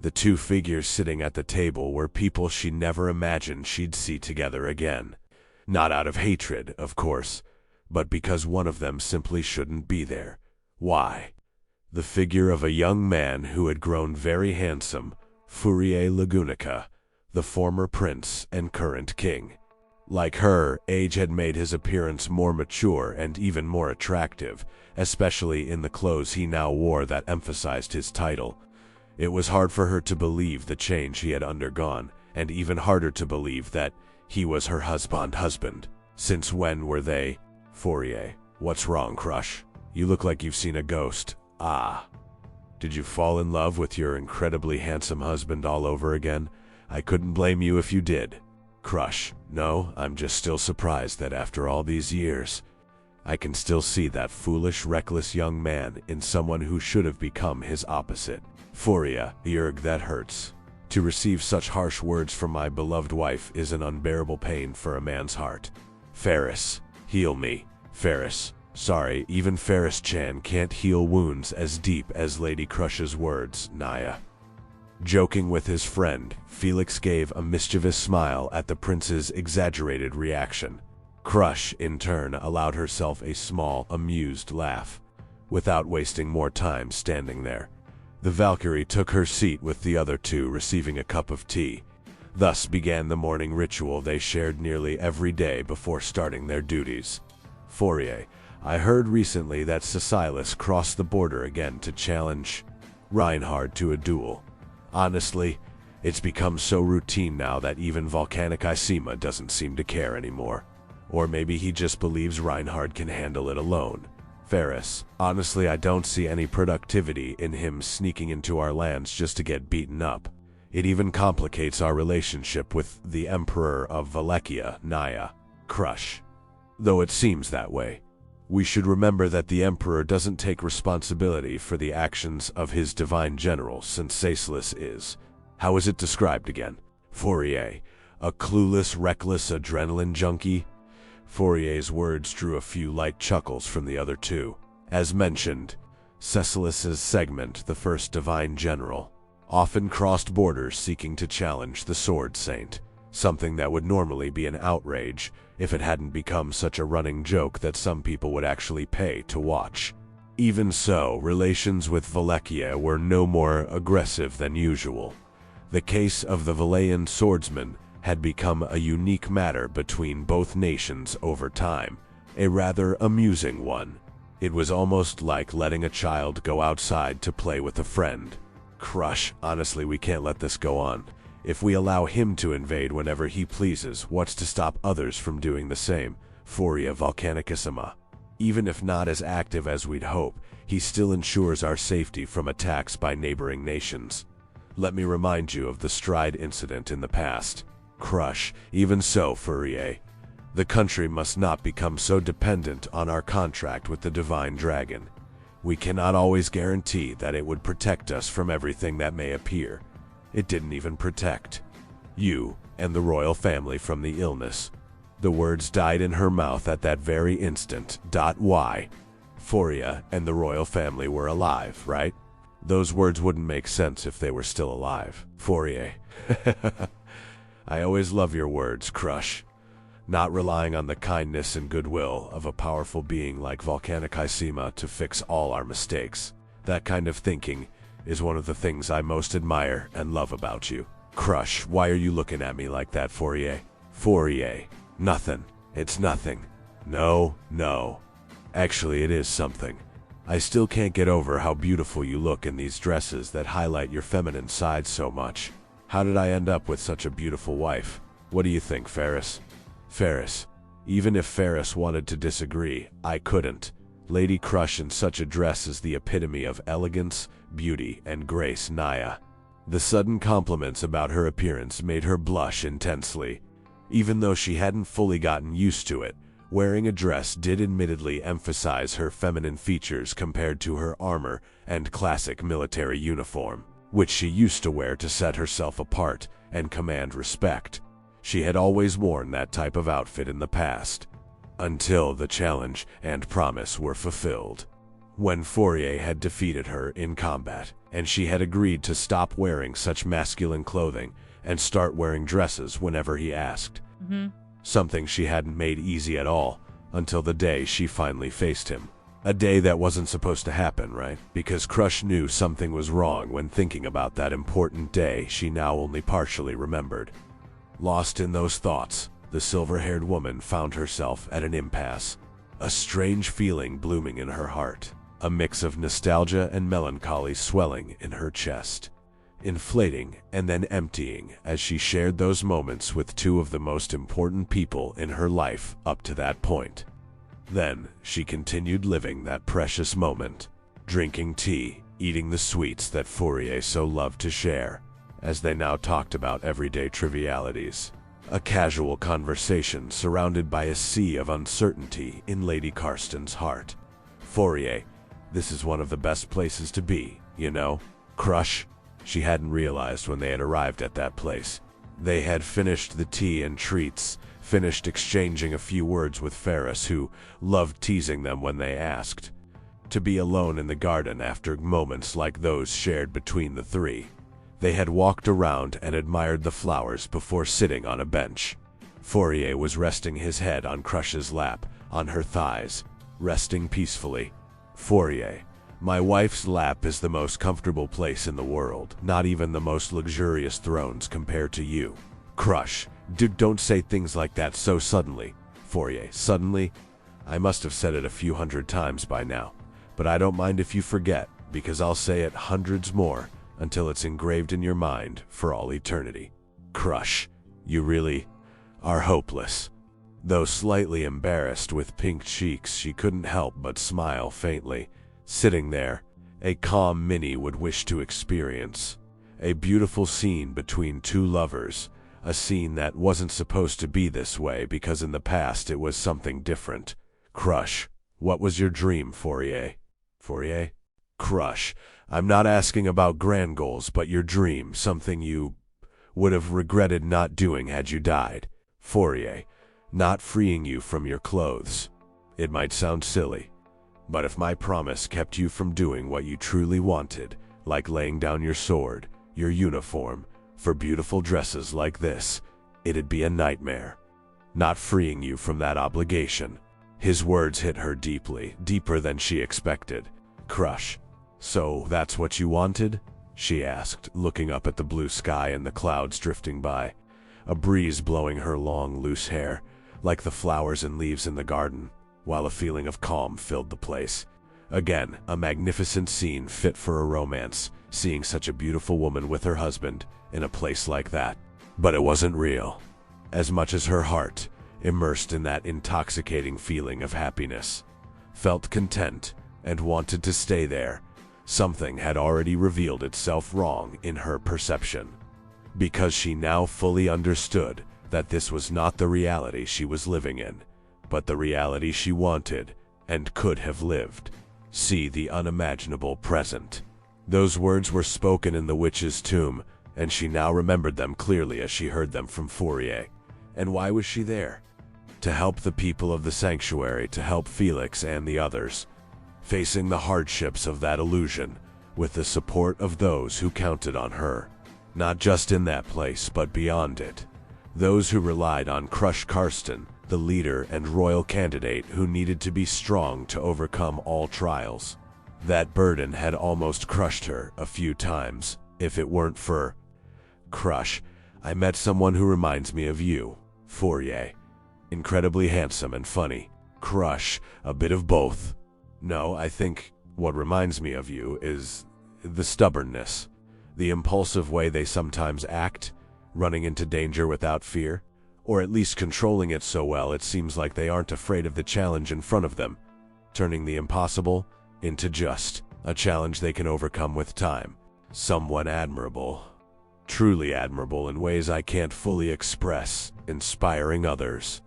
A: The two figures sitting at the table were people she never imagined she'd see together again. Not out of hatred, of course, but because one of them simply shouldn't be there. Why? The figure of a young man who had grown very handsome, Fourier Lagunica, the former prince and current king. Like her, age had made his appearance more mature and even more attractive, especially in the clothes he now wore that emphasized his title. It was hard for her to believe the change he had undergone, and even harder to believe that he was her husband. Since when were they? Fourier. What's wrong, Crusch? You look like you've seen a ghost. Ah. Did you fall in love with your incredibly handsome husband all over again? I couldn't blame you if you did. Crusch. No, I'm just still surprised that after all these years, I can still see that foolish, reckless young man in someone who should have become his opposite. Fourier. Jurg, that hurts. To receive such harsh words from my beloved wife is an unbearable pain for a man's heart. Ferris. Heal me. Ferris. Sorry, even Ferris-chan can't heal wounds as deep as Lady Crusch's words, Naya. Joking with his friend, Felix gave a mischievous smile at the prince's exaggerated reaction. Crusch, in turn, allowed herself a small, amused laugh, without wasting more time standing there. The Valkyrie took her seat with the other two, receiving a cup of tea. Thus began the morning ritual they shared nearly every day before starting their duties. Fourier. I heard recently that Cecilus crossed the border again to challenge Reinhard to a duel. Honestly, it's become so routine now that even Volcanic Isema doesn't seem to care anymore. Or maybe he just believes Reinhard can handle it alone. Ferris. Honestly, I don't see any productivity in him sneaking into our lands just to get beaten up. It even complicates our relationship with the Emperor of Wallachia, Naya. Crusch. Though it seems that way. We should remember that the Emperor doesn't take responsibility for the actions of his divine general, since Cecilus is. How is it described again? Fourier. A clueless, reckless adrenaline junkie? Fourier's words drew a few light chuckles from the other two. As mentioned, Cecilus's segment, the first divine general, often crossed borders seeking to challenge the Sword Saint, something that would normally be an outrage if it hadn't become such a running joke that some people would actually pay to watch. Even so, relations with Wallachia were no more aggressive than usual. The case of the Valayan swordsman had become a unique matter between both nations over time, a rather amusing one. It was almost like letting a child go outside to play with a friend. Crusch, honestly, we can't let this go on. If we allow him to invade whenever he pleases, what's to stop others from doing the same? Fourier Volcanicissima. Even if not as active as we'd hope, he still ensures our safety from attacks by neighboring nations. Let me remind you of the Stride incident in the past. Crusch. Even so, Fourier. The country must not become so dependent on our contract with the Divine Dragon. We cannot always guarantee that it would protect us from everything that may appear. It didn't even protect you and the royal family from the illness. The words died in her mouth at that very instant. Why? Fourier and the royal family were alive, right? Those words wouldn't make sense if they were still alive. Fourier. I always love your words, Crusch. Not relying on the kindness and goodwill of a powerful being like Volcanic Isema to fix all our mistakes. That kind of thinking is one of the things I most admire and love about you. Crusch, why are you looking at me like that, Fourier? Fourier. Nothing. It's nothing. No. Actually, it is something. I still can't get over how beautiful you look in these dresses that highlight your feminine side so much. How did I end up with such a beautiful wife? What do you think, Ferris? Ferris. Even if Ferris wanted to disagree, I couldn't. Lady Crusch in such a dress is the epitome of elegance, beauty, and grace, Naya. The sudden compliments about her appearance made her blush intensely. Even though she hadn't fully gotten used to it, wearing a dress did admittedly emphasize her feminine features compared to her armor and classic military uniform, which she used to wear to set herself apart and command respect. She had always worn that type of outfit in the past, until the challenge and promise were fulfilled. when Fourier had defeated her in combat, and she had agreed to stop wearing such masculine clothing and start wearing dresses whenever he asked. Something she hadn't made easy at all until the day she finally faced him. A day that wasn't supposed to happen, right? Because Crusch knew something was wrong when thinking about that important day she now only partially remembered. Lost in those thoughts, the silver-haired woman found herself at an impasse, a strange feeling blooming in her heart, a mix of nostalgia and melancholy swelling in her chest, inflating and then emptying as she shared those moments with two of the most important people in her life up to that point. Then she continued living that precious moment, drinking tea, eating the sweets that Fourier so loved to share, as they now talked about everyday trivialities. A casual conversation surrounded by a sea of uncertainty in Lady Carston's heart. Fourier, this is one of the best places to be, you know? Crusch? She hadn't realized when they had arrived at that place. They had finished the tea and treats, finished exchanging a few words with Ferris, who loved teasing them when they asked. To be alone in the garden after moments like those shared between the three. They had walked around and admired the flowers before sitting on a bench. Fourier was resting his head on Crusch's lap, on her thighs, resting peacefully. Fourier, my wife's lap is the most comfortable place in the world, not even the most luxurious thrones compare to you. Crusch, don't say things like that so suddenly. Fourier, suddenly? I must have said it a few hundred times by now, but I don't mind if you forget, because I'll say it hundreds more until it's engraved in your mind for all eternity. Crusch, you really are hopeless. Though slightly embarrassed with pink cheeks, she couldn't help but smile faintly, sitting there, a calm Minnie would wish to experience. A beautiful scene between two lovers, a scene that wasn't supposed to be this way because in the past it was something different. Crusch, what was your dream, Fourier? Fourier? Crusch, I'm not asking about grand goals, but your dream, something you would have regretted not doing had you died. Fourier, not freeing you from your clothes. It might sound silly, but if my promise kept you from doing what you truly wanted, like laying down your sword, your uniform, for beautiful dresses like this, it'd be a nightmare. Not freeing you from that obligation. His words hit her deeply, deeper than she expected. Crusch, so that's what you wanted? She asked, looking up at the blue sky and the clouds drifting by, a breeze blowing her long, loose hair, like the flowers and leaves in the garden, while a feeling of calm filled the place. Again, a magnificent scene fit for a romance, seeing such a beautiful woman with her husband in a place like that. But it wasn't real, as much as her heart, immersed in that intoxicating feeling of happiness, felt content and wanted to stay there. Something had already revealed itself wrong in her perception, because she now fully understood that this was not the reality she was living in, but the reality she wanted and could have lived. See the unimaginable present. Those words were spoken in the witch's tomb, and she now remembered them clearly as she heard them from Fourier. And why was she there? To help the people of the sanctuary, to help Felix and the others, facing the hardships of that illusion, with the support of those who counted on her, not just in that place but beyond it. Those who relied on Crusch Carston, the leader and royal candidate who needed to be strong to overcome all trials. That burden had almost crushed her a few times, if it weren't for Crusch. I met someone who reminds me of you, Fourier. Incredibly handsome and funny. Crusch, a bit of both. No, I think what reminds me of you is the stubbornness, the impulsive way they sometimes act, running into danger without fear, or at least controlling it so well it seems like they aren't afraid of the challenge in front of them, turning the impossible into just a challenge they can overcome with time. Somewhat admirable. Truly admirable in ways I can't fully express, inspiring others.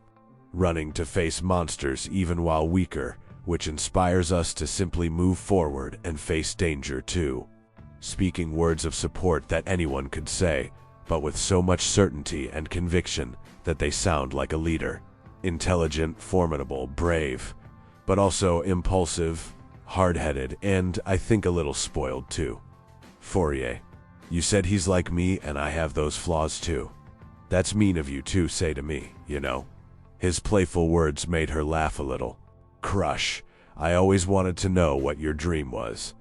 A: Running to face monsters even while weaker, which inspires us to simply move forward and face danger too. Speaking words of support that anyone could say, but with so much certainty and conviction that they sound like a leader. Intelligent, formidable, brave, but also impulsive, hard-headed, and I think a little spoiled too. Fourier, you said he's like me and I have those flaws too. That's mean of you to say to me, you know. His playful words made her laugh a little. Crusch, I always wanted to know what your dream was.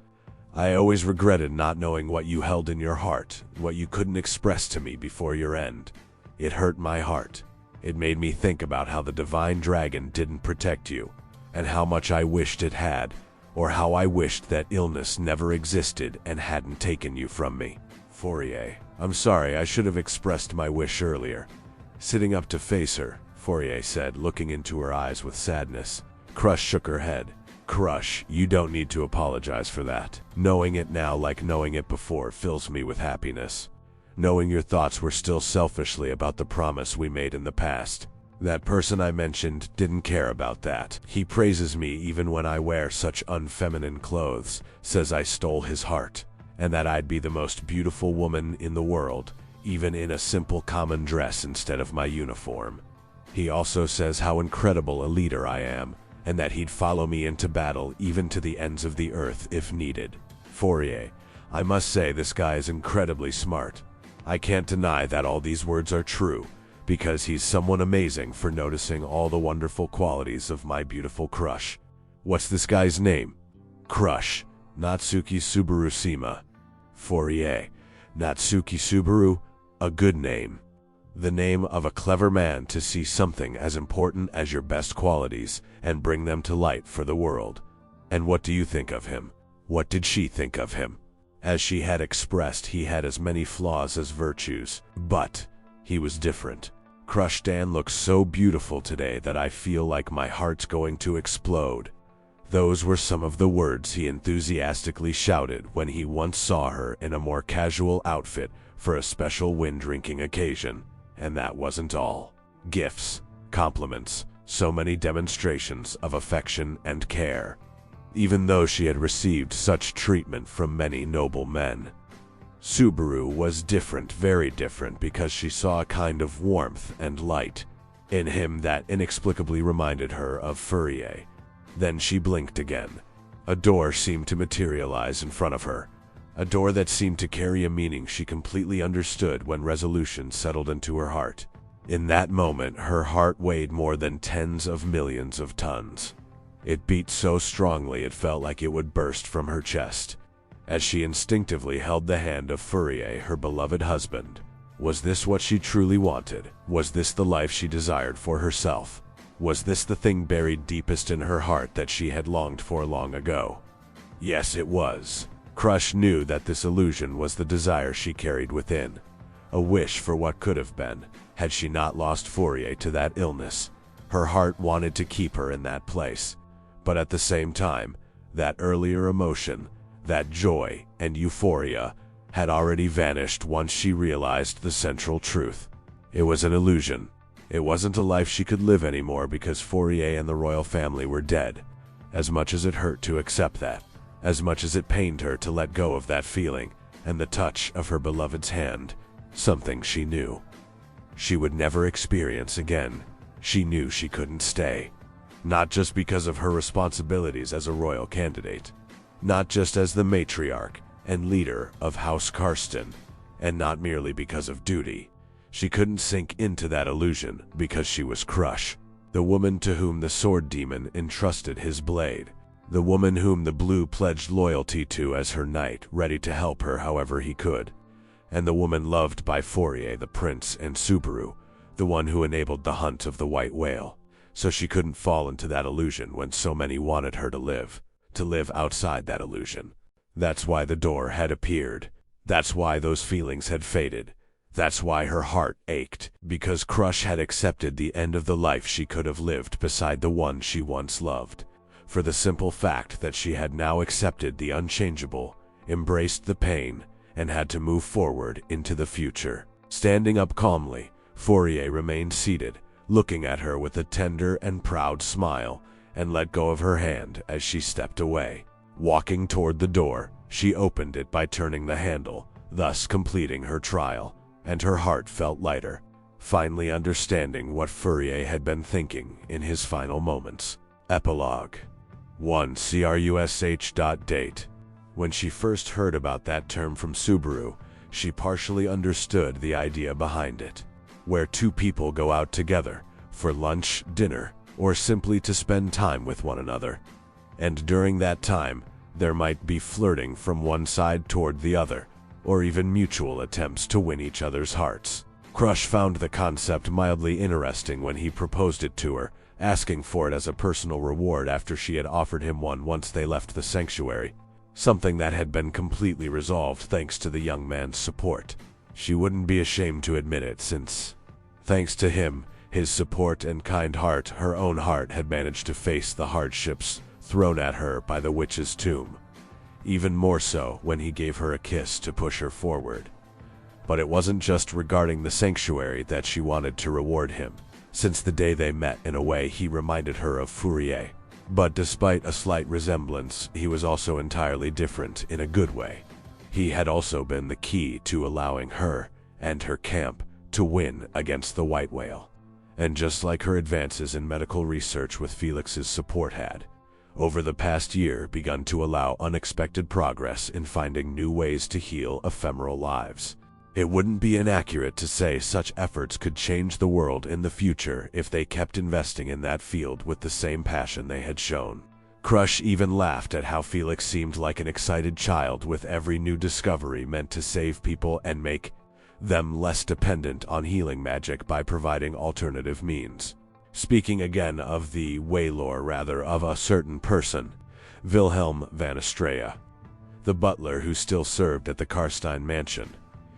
A: I always regretted not knowing what you held in your heart, what you couldn't express to me before your end. It hurt my heart. It made me think about how the divine dragon didn't protect you, and how much I wished it had, or how I wished that illness never existed and hadn't taken you from me. Fourier, I'm sorry, I should have expressed my wish earlier. Sitting up to face her, Fourier said, looking into her eyes with sadness. Crusch shook her head. Crusch, you don't need to apologize for that. Knowing it now like knowing it before fills me with happiness. Knowing your thoughts were still selfishly about the promise we made in the past. That person I mentioned didn't care about that. He praises me even when I wear such unfeminine clothes, says I stole his heart, and that I'd be the most beautiful woman in the world, even in a simple common dress instead of my uniform. He also says how incredible a leader I am, and that he'd follow me into battle even to the ends of the earth if needed. Fourier, I must say this guy is incredibly smart. I can't deny that all these words are true, because he's someone amazing for noticing all the wonderful qualities of my beautiful Crusch. What's this guy's name? Crusch, Natsuki Subaru-sima. Fourier, Natsuki Subaru, a good name. The name of a clever man to see something as important as your best qualities and bring them to light for the world. And what do you think of him? What did she think of him? As she had expressed, he had as many flaws as virtues, but he was different. Crusch Dan looks so beautiful today that I feel like my heart's going to explode. Those were some of the words he enthusiastically shouted when he once saw her in a more casual outfit for a special wine-drinking occasion. And that wasn't all. Gifts, compliments, so many demonstrations of affection and care, even though she had received such treatment from many noble men. Subaru was different, very different, because she saw a kind of warmth and light in him that inexplicably reminded her of Fourier. Then she blinked again. A door seemed to materialize in front of her. A door that seemed to carry a meaning she completely understood when resolution settled into her heart. In that moment, her heart weighed more than tens of millions of tons. It beat so strongly it felt like it would burst from her chest. As she instinctively held the hand of Fourier, her beloved husband. Was this what she truly wanted? Was this the life she desired for herself? Was this the thing buried deepest in her heart that she had longed for long ago? Yes, it was. Crusch knew that this illusion was the desire she carried within, a wish for what could have been, had she not lost Fourier to that illness. Her heart wanted to keep her in that place, but at the same time, that earlier emotion, that joy and euphoria, had already vanished once she realized the central truth. It was an illusion. It wasn't a life she could live anymore because Fourier and the royal family were dead. As much as it hurt to accept that, as much as it pained her to let go of that feeling and the touch of her beloved's hand, something she knew she would never experience again. She knew she couldn't stay. Not just because of her responsibilities as a royal candidate, not just as the matriarch and leader of House Karsten, and not merely because of duty. She couldn't sink into that illusion because she was Crusch, the woman to whom the sword demon entrusted his blade. The woman whom the Blue pledged loyalty to as her knight, ready to help her however he could. And the woman loved by Fourier the prince and Subaru, the one who enabled the hunt of the white whale. So she couldn't fall into that illusion when so many wanted her to live outside that illusion. That's why the door had appeared. That's why those feelings had faded. That's why her heart ached, because Crusch had accepted the end of the life she could have lived beside the one she once loved. For the simple fact that she had now accepted the unchangeable, embraced the pain, and had to move forward into the future. Standing up calmly, Fourier remained seated, looking at her with a tender and proud smile, and let go of her hand as she stepped away. Walking toward the door, she opened it by turning the handle, thus completing her trial, and her heart felt lighter, finally understanding what Fourier had been thinking in his final moments. Epilogue. 1. Crush.date. When she first heard about that term from Subaru, she partially understood the idea behind it, where two people go out together for lunch, dinner, or simply to spend time with one another. And during that time, there might be flirting from one side toward the other, or even mutual attempts to win each other's hearts. Crusch found the concept mildly interesting when he proposed it to her, asking for it as a personal reward after she had offered him one once they left the sanctuary, something that had been completely resolved thanks to the young man's support. She wouldn't be ashamed to admit it, since, thanks to him, his support and kind heart, her own heart had managed to face the hardships thrown at her by the witch's tomb. Even more so when he gave her a kiss to push her forward. But it wasn't just regarding the sanctuary that she wanted to reward him. Since the day they met, in a way, he reminded her of Fourier. But despite a slight resemblance, he was also entirely different in a good way. He had also been the key to allowing her and her camp to win against the white whale. And just like her advances in medical research with Felix's support had, over the past year, begun to allow unexpected progress in finding new ways to heal ephemeral lives. It wouldn't be inaccurate to say such efforts could change the world in the future if they kept investing in that field with the same passion they had shown. Crusch even laughed at how Felix seemed like an excited child with every new discovery meant to save people and make them less dependent on healing magic by providing alternative means. Speaking again of the wailor, rather of a certain person, Wilhelm van Estrella, the butler who still served at the Karstein mansion.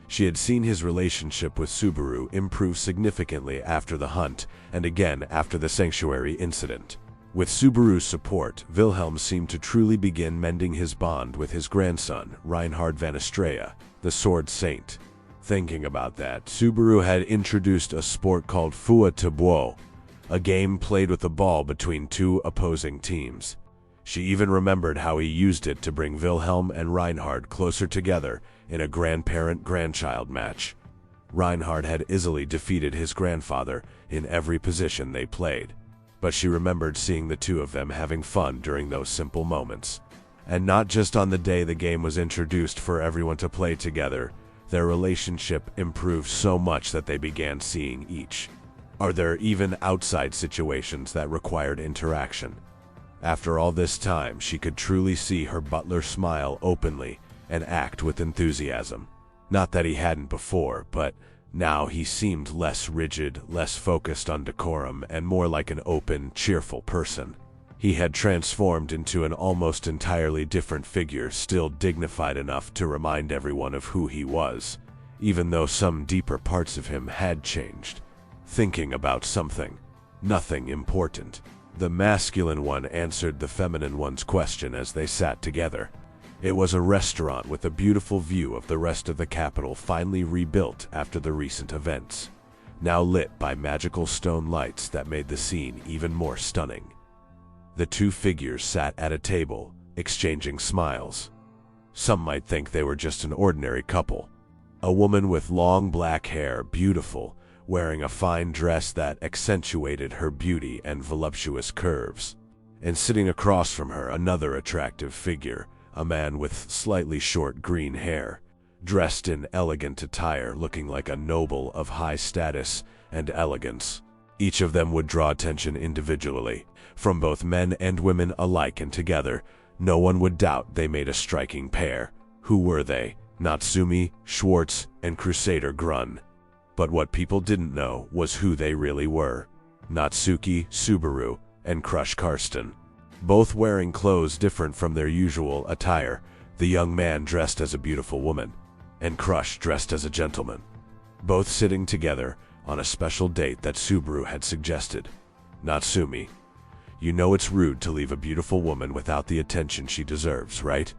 A: She had seen his relationship with Subaru improve significantly after the hunt and again after the sanctuary incident. With Subaru's support, Wilhelm seemed to truly begin mending his bond with his grandson, Reinhard van Estrella, the Sword Saint. Thinking about that, Subaru had introduced a sport called Feu à Tableau, a game played with a ball between two opposing teams. She even remembered how he used it to bring Wilhelm and Reinhard closer together in a grandparent-grandchild match. Reinhard had easily defeated his grandfather in every position they played, but she remembered seeing the two of them having fun during those simple moments. And not just on the day the game was introduced for everyone to play together, their relationship improved so much that they began seeing each other even outside situations that required interaction. After all this time, she could truly see her butler smile openly and act with enthusiasm. Not that he hadn't before, but now he seemed less rigid, less focused on decorum, and more like an open, cheerful person. He had transformed into an almost entirely different figure, still dignified enough to remind everyone of who he was, even though some deeper parts of him had changed. Thinking about something. Nothing important. The masculine one answered the feminine one's question as they sat together. It was a restaurant with a beautiful view of the rest of the capital, finally rebuilt after the recent events, now lit by magical stone lights that made the scene even more stunning. The two figures sat at a table, exchanging smiles. Some might think they were just an ordinary couple. A woman with long black hair, beautiful, wearing a fine dress that accentuated her beauty and voluptuous curves. And sitting across from her, another attractive figure, a man with slightly short green hair, dressed in elegant attire, looking like a noble of high status and elegance. Each of them would draw attention individually, from both men and women alike, and together, no one would doubt they made a striking pair. Who were they? Natsumi, Schwartz, and Crusader Grun. But what people didn't know was who they really were. Natsuki, Subaru, and Crusch Karsten. Both wearing clothes different from their usual attire, the young man dressed as a beautiful woman, and Crusch dressed as a gentleman. Both sitting together on a special date that Subaru had suggested. Natsumi, you know it's rude to leave a beautiful woman without the attention she deserves, right?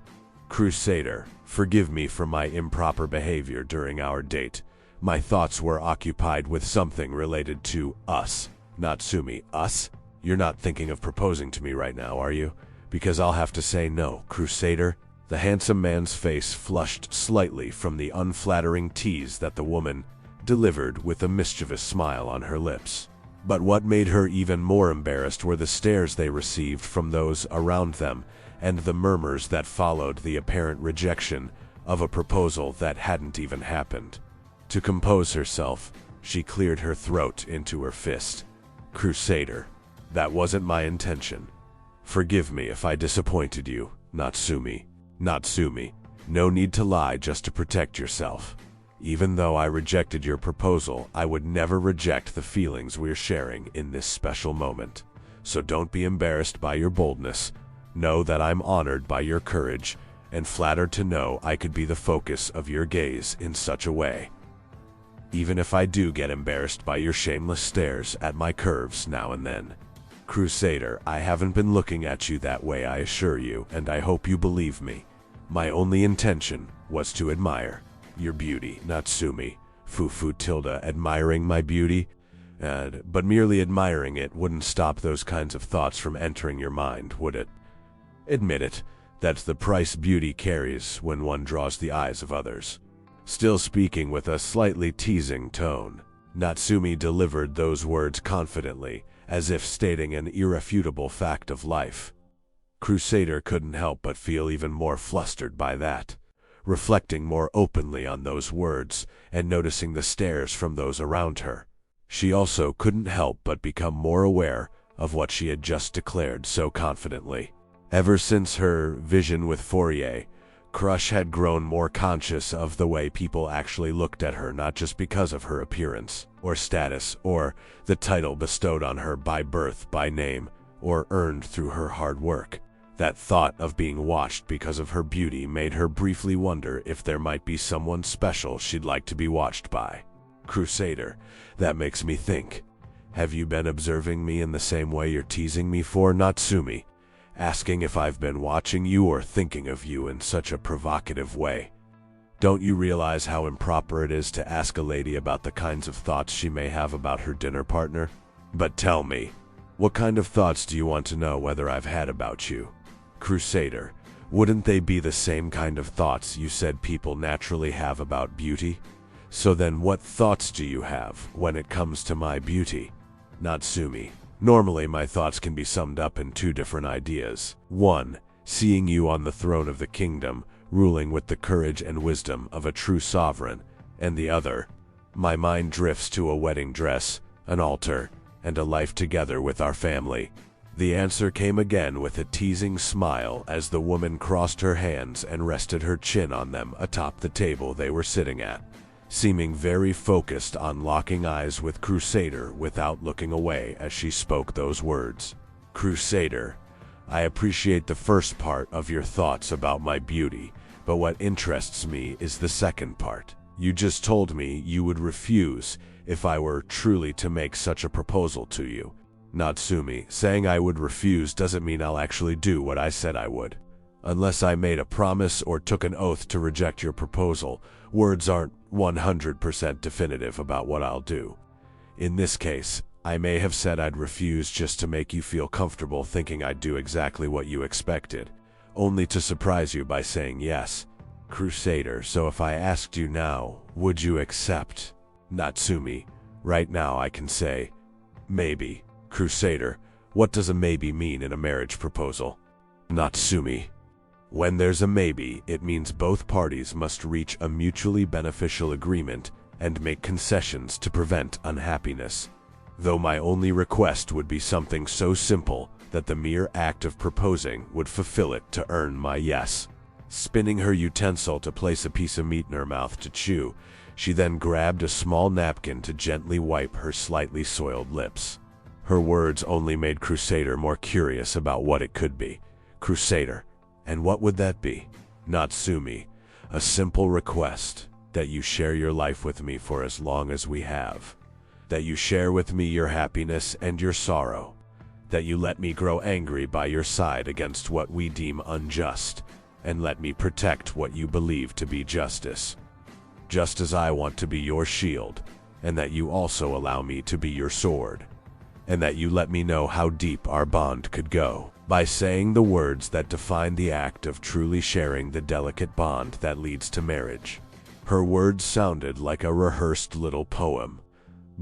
A: Crusader, forgive me for my improper behavior during our date. My thoughts were occupied with something related to us. Natsumi, us? You're not thinking of proposing to me right now, are you? Because I'll have to say no, Crusader. The handsome man's face flushed slightly from the unflattering tease that the woman delivered with a mischievous smile on her lips. But what made her even more embarrassed were the stares they received from those around them, and the murmurs that followed the apparent rejection of a proposal that hadn't even happened. To compose herself, she cleared her throat into her fist. "Crusader, that wasn't my intention. Forgive me if I disappointed you, Natsumi. Natsumi, no need to lie just to protect yourself. Even though I rejected your proposal, I would never reject the feelings we're sharing in this special moment. So don't be embarrassed by your boldness. Know that I'm honored by your courage, and flattered to know I could be the focus of your gaze in such a way. Even if I do get embarrassed by your shameless stares at my curves now and then. Crusader, I haven't been looking at you that way, I assure you, and I hope you believe me. My only intention was to admire your beauty, Natsumi. Fufu tilde, admiring my beauty? But merely admiring it wouldn't stop those kinds of thoughts from entering your mind, would it? Admit it, that's the price beauty carries when one draws the eyes of others." Still speaking with a slightly teasing tone, Natsumi delivered those words confidently, as if stating an irrefutable fact of life. Crusader couldn't help but feel even more flustered by that. Reflecting more openly on those words, and noticing the stares from those around her, she also couldn't help but become more aware of what she had just declared so confidently. Ever since her vision with Fourier, Crusch had grown more conscious of the way people actually looked at her, not just because of her appearance, or status, or the title bestowed on her by birth, by name, or earned through her hard work. That thought of being watched because of her beauty made her briefly wonder if there might be someone special she'd like to be watched by. "Crusader, that makes me think. Have you been observing me in the same way you're teasing me for, Natsumi? Asking if I've been watching you or thinking of you in such a provocative way. Don't you realize how improper it is to ask a lady about the kinds of thoughts she may have about her dinner partner? But tell me, what kind of thoughts do you want to know whether I've had about you? Crusader, wouldn't they be the same kind of thoughts you said people naturally have about beauty? So then what thoughts do you have when it comes to my beauty? Natsumi, normally my thoughts can be summed up in two different ideas. One, seeing you on the throne of the kingdom, ruling with the courage and wisdom of a true sovereign, and the other, my mind drifts to a wedding dress, an altar, and a life together with our family. The answer came again with a teasing smile as the woman crossed her hands and rested her chin on them atop the table they were sitting at, seeming very focused on locking eyes with Crusader without looking away as she spoke those words. Crusader, I appreciate the first part of your thoughts about my beauty, but what interests me is the second part. You just told me you would refuse if I were truly to make such a proposal to you. Natsumi, saying I would refuse doesn't mean I'll actually do what I said I would. Unless I made a promise or took an oath to reject your proposal, words aren't 100% definitive about what I'll do. In this case, I may have said I'd refuse just to make you feel comfortable thinking I'd do exactly what you expected, only to surprise you by saying yes. Crusader, so if I asked you now, would you accept? Natsumi, right now I can say, maybe. Crusader, what does a maybe mean in a marriage proposal? Natsumi, when there's a maybe, it means both parties must reach a mutually beneficial agreement and make concessions to prevent unhappiness. Though my only request would be something so simple that the mere act of proposing would fulfill it to earn my yes. Spinning her utensil to place a piece of meat in her mouth to chew, she then grabbed a small napkin to gently wipe her slightly soiled lips. Her words only made Crusader more curious about what it could be. Crusader, and what would that be? Natsumi, a simple request that you share your life with me for as long as we have. That you share with me your happiness and your sorrow. That you let me grow angry by your side against what we deem unjust, and let me protect what you believe to be justice. Just as I want to be your shield, and that you also allow me to be your sword. And that you let me know how deep our bond could go, by saying the words that define the act of truly sharing the delicate bond that leads to marriage. Her words sounded like a rehearsed little poem,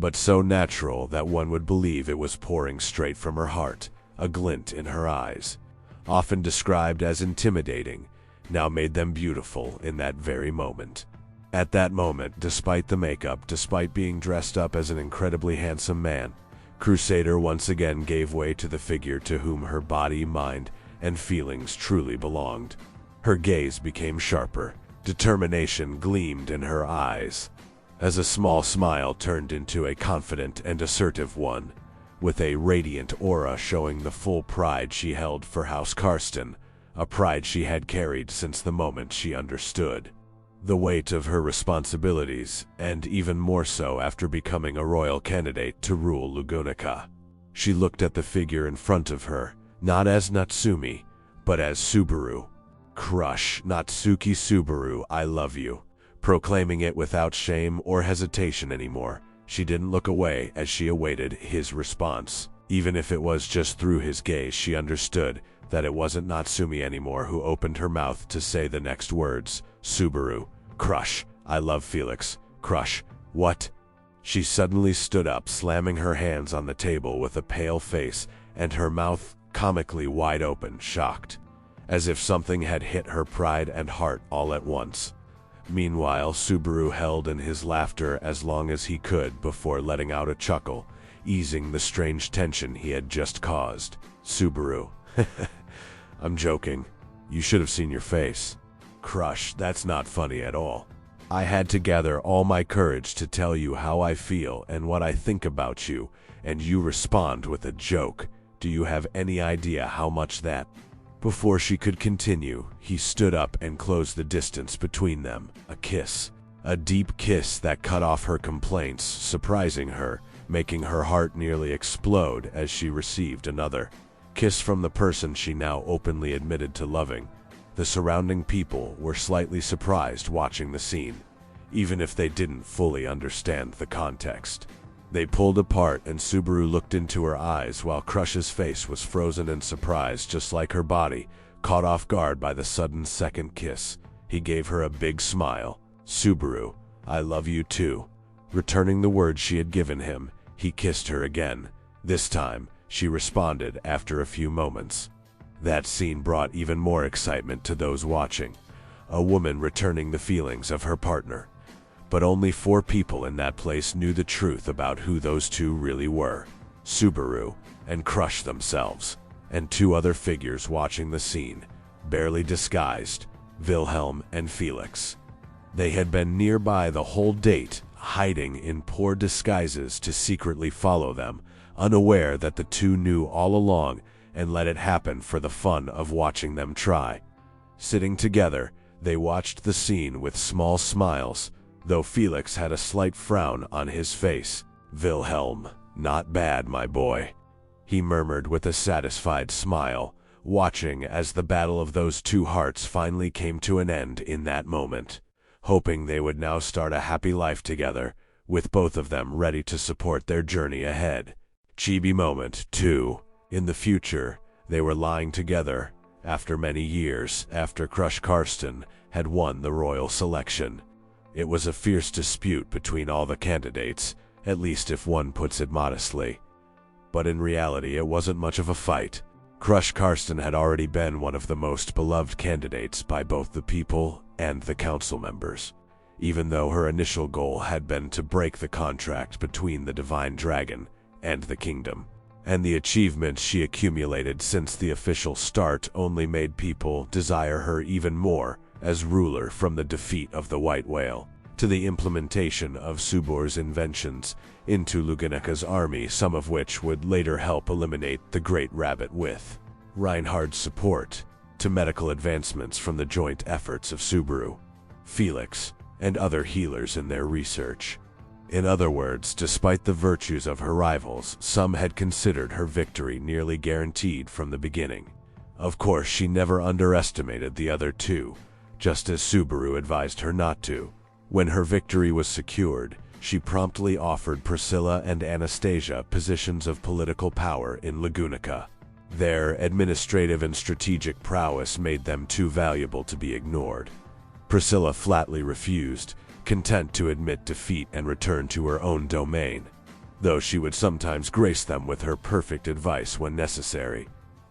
A: but so natural that one would believe it was pouring straight from her heart, a glint in her eyes. Often described as intimidating, now made them beautiful in that very moment. At that moment, despite the makeup, despite being dressed up as an incredibly handsome man, Crusader once again gave way to the figure to whom her body, mind, and feelings truly belonged. Her gaze became sharper. Determination gleamed in her eyes, as a small smile turned into a confident and assertive one, with a radiant aura showing the full pride she held for House Karsten, a pride she had carried since the moment she understood the weight of her responsibilities, and even more so after becoming a royal candidate to rule Lugunica. She looked at the figure in front of her, not as Natsumi, but as Subaru. Crusch, Natsuki Subaru, I love you. Proclaiming it without shame or hesitation anymore, she didn't look away as she awaited his response. Even if it was just through his gaze, she understood that it wasn't Natsumi anymore who opened her mouth to say the next words. Subaru. Crusch, I love Felix. Crusch, what? She suddenly stood up, slamming her hands on the table with a pale face and her mouth comically wide open, shocked, as if something had hit her pride and heart all at once. Meanwhile, Subaru held in his laughter as long as he could before letting out a chuckle, easing the strange tension he had just caused. Subaru. I'm joking. You should have seen your face. Crusch, that's not funny at all. I had to gather all my courage to tell you how I feel and what I think about you, and you respond with a joke. Do you have any idea how much that? Before she could continue, he stood up and closed the distance between them. A kiss. A deep kiss that cut off her complaints, surprising her, making her heart nearly explode as she received another kiss from the person she now openly admitted to loving. The surrounding people were slightly surprised watching the scene, even if they didn't fully understand the context. They pulled apart and Subaru looked into her eyes while Crusch's face was frozen in surprise, just like her body, caught off guard by the sudden second kiss. He gave her a big smile. Subaru, I love you too. Returning the words she had given him, he kissed her again. This time, she responded after a few moments. That scene brought even more excitement to those watching. A woman returning the feelings of her partner. But only 4 people in that place knew the truth about who those two really were. Subaru and Crusch themselves, and 2 other figures watching the scene, barely disguised, Wilhelm and Felix. They had been nearby the whole date, hiding in poor disguises to secretly follow them, unaware that the 2 knew all along and let it happen for the fun of watching them try. Sitting together, they watched the scene with small smiles, though Felix had a slight frown on his face. Wilhelm, not bad, my boy, he murmured with a satisfied smile, watching as the battle of those 2 hearts finally came to an end in that moment, hoping they would now start a happy life together, with both of them ready to support their journey ahead. Chibi moment, too. In the future, they were lying together, after many years, after Crusch Karsten had won the royal selection. It was a fierce dispute between all the candidates, at least if one puts it modestly. But in reality, it wasn't much of a fight. Crusch Karsten had already been one of the most beloved candidates by both the people and the council members, even though her initial goal had been to break the contract between the Divine Dragon and the kingdom. And the achievements she accumulated since the official start only made people desire her even more as ruler, from the defeat of the White Whale to the implementation of Subor's inventions into Lugunica's army, some of which would later help eliminate the Great Rabbit with Reinhard's support, to medical advancements from the joint efforts of Subaru, Felix, and other healers in their research. In other words, despite the virtues of her rivals, some had considered her victory nearly guaranteed from the beginning. Of course, she never underestimated the other 2, just as Subaru advised her not to. When her victory was secured, she promptly offered Priscilla and Anastasia positions of political power in Lugunica. Their administrative and strategic prowess made them too valuable to be ignored. Priscilla flatly refused, content to admit defeat and return to her own domain. though she would sometimes grace them with her perfect advice when necessary.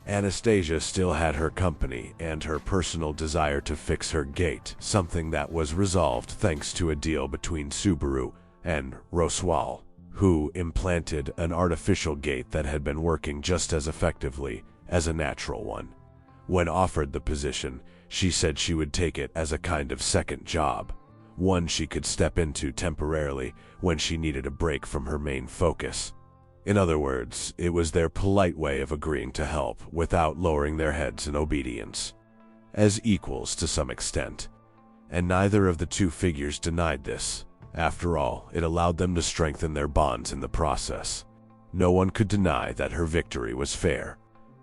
A: Anastasia still had her company and her personal desire to fix her gate, something that was resolved thanks to a deal between Subaru and Roswal, who implanted an artificial gate that had been working just as effectively as a natural one. When offered the position, she said she would take it as a kind of second job, one she could step into temporarily when she needed a break from her main focus. In other words, it was their polite way of agreeing to help without lowering their heads in obedience, as equals to some extent. And neither of the two figures denied this. After all, it allowed them to strengthen their bonds in the process. No one could deny that her victory was fair,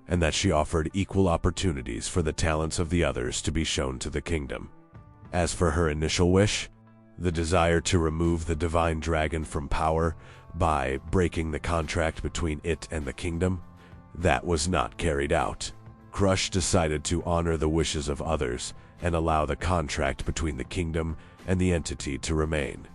A: and that she offered equal opportunities for the talents of the others to be shown to the kingdom. As for her initial wish, the desire to remove the divine dragon from power by breaking the contract between it and the kingdom, that was not carried out. Crusch decided to honor the wishes of others and allow the contract between the kingdom and the entity to remain,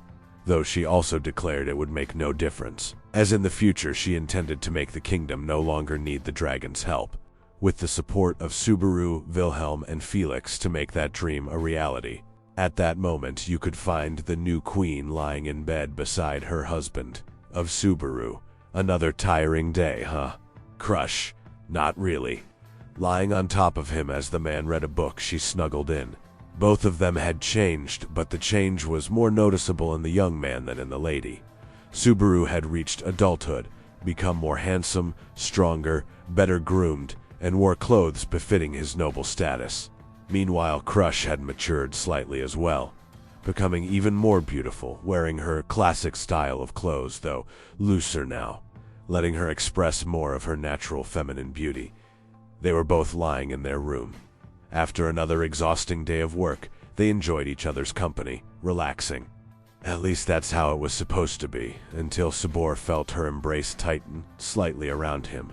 A: though she also declared it would make no difference, as in the future she intended to make the kingdom no longer need the dragon's help, with the support of Subaru, Wilhelm, and Felix to make that dream a reality. At that moment, you could find the new queen lying in bed beside her husband. Of Subaru. Another tiring day, huh? Crusch. Not really. Lying on top of him as the man read a book she snuggled in. Both of them had changed, but the change was more noticeable in the young man than in the lady. Subaru had reached adulthood, become more handsome, stronger, better groomed, and wore clothes befitting his noble status. Meanwhile, Crusch had matured slightly as well, becoming even more beautiful, wearing her classic style of clothes, though looser now, letting her express more of her natural feminine beauty. They were both lying in their room. After another exhausting day of work, they enjoyed each other's company, relaxing. At least that's how it was supposed to be, until Sabor felt her embrace tighten slightly around him.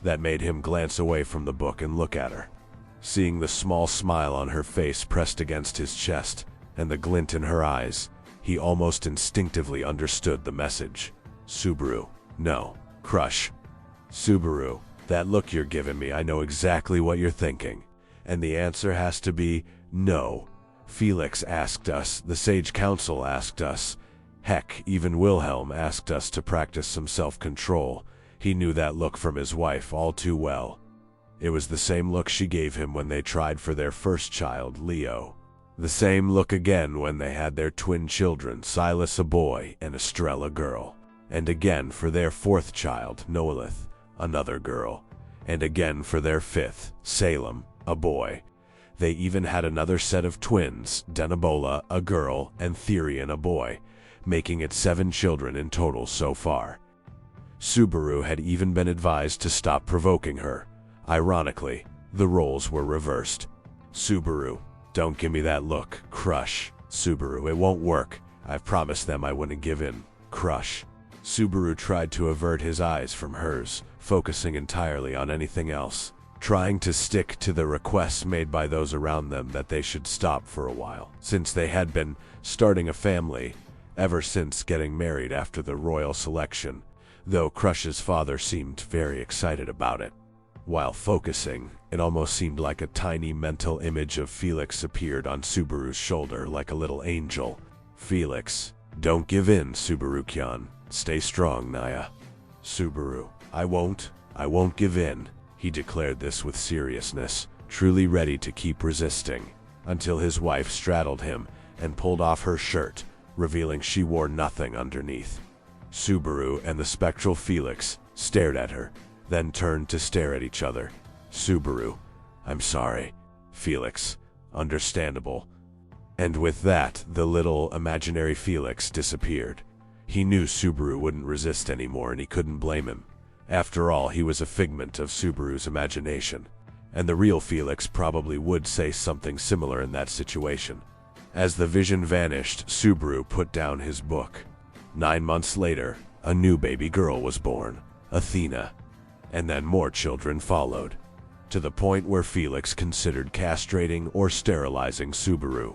A: That made him glance away from the book and look at her. Seeing the small smile on her face pressed against his chest, and the glint in her eyes, he almost instinctively understood the message. Subaru. No. Crusch. Subaru. That look you're giving me, I know exactly what you're thinking. And the answer has to be no. Felix asked us, the Sage Council asked us, heck, even Wilhelm asked us to practice some self-control. He knew that look from his wife all too well. It was the same look she gave him when they tried for their first child, Leo. The same look again when they had their twin children, Silas a boy and Estrella a girl. And again for their fourth child, Noelith, another girl. And again for their fifth, Salem, a boy. They even had another set of twins, Denabola, a girl, and Therian, a boy, making it 7 children in total so far. Subaru had even been advised to stop provoking her. Ironically, the roles were reversed. Subaru. Don't give me that look. Crusch. Subaru. It won't work. I've promised them I wouldn't give in. Crusch. Subaru tried to avert his eyes from hers, focusing entirely on anything else, trying to stick to the requests made by those around them that they should stop for a while, since they had been starting a family ever since getting married after the royal selection, though Crusch's father seemed very excited about it. While focusing, it almost seemed like a tiny mental image of Felix appeared on Subaru's shoulder like a little angel. Felix. Don't give in, Subaru-kyan. Stay strong, Naya. Subaru. I won't give in. He declared this with seriousness, truly ready to keep resisting, until his wife straddled him and pulled off her shirt, revealing she wore nothing underneath. Subaru and the spectral Felix stared at her, then turned to stare at each other. Subaru. I'm sorry. Felix. Understandable. And with that, the little imaginary Felix disappeared. He knew Subaru wouldn't resist anymore, and he couldn't blame him. After all, he was a figment of Subaru's imagination, and the real Felix probably would say something similar in that situation. As the vision vanished, Subaru put down his book. 9 months later, a new baby girl was born, Athena, and then more children followed, to the point where Felix considered castrating or sterilizing Subaru.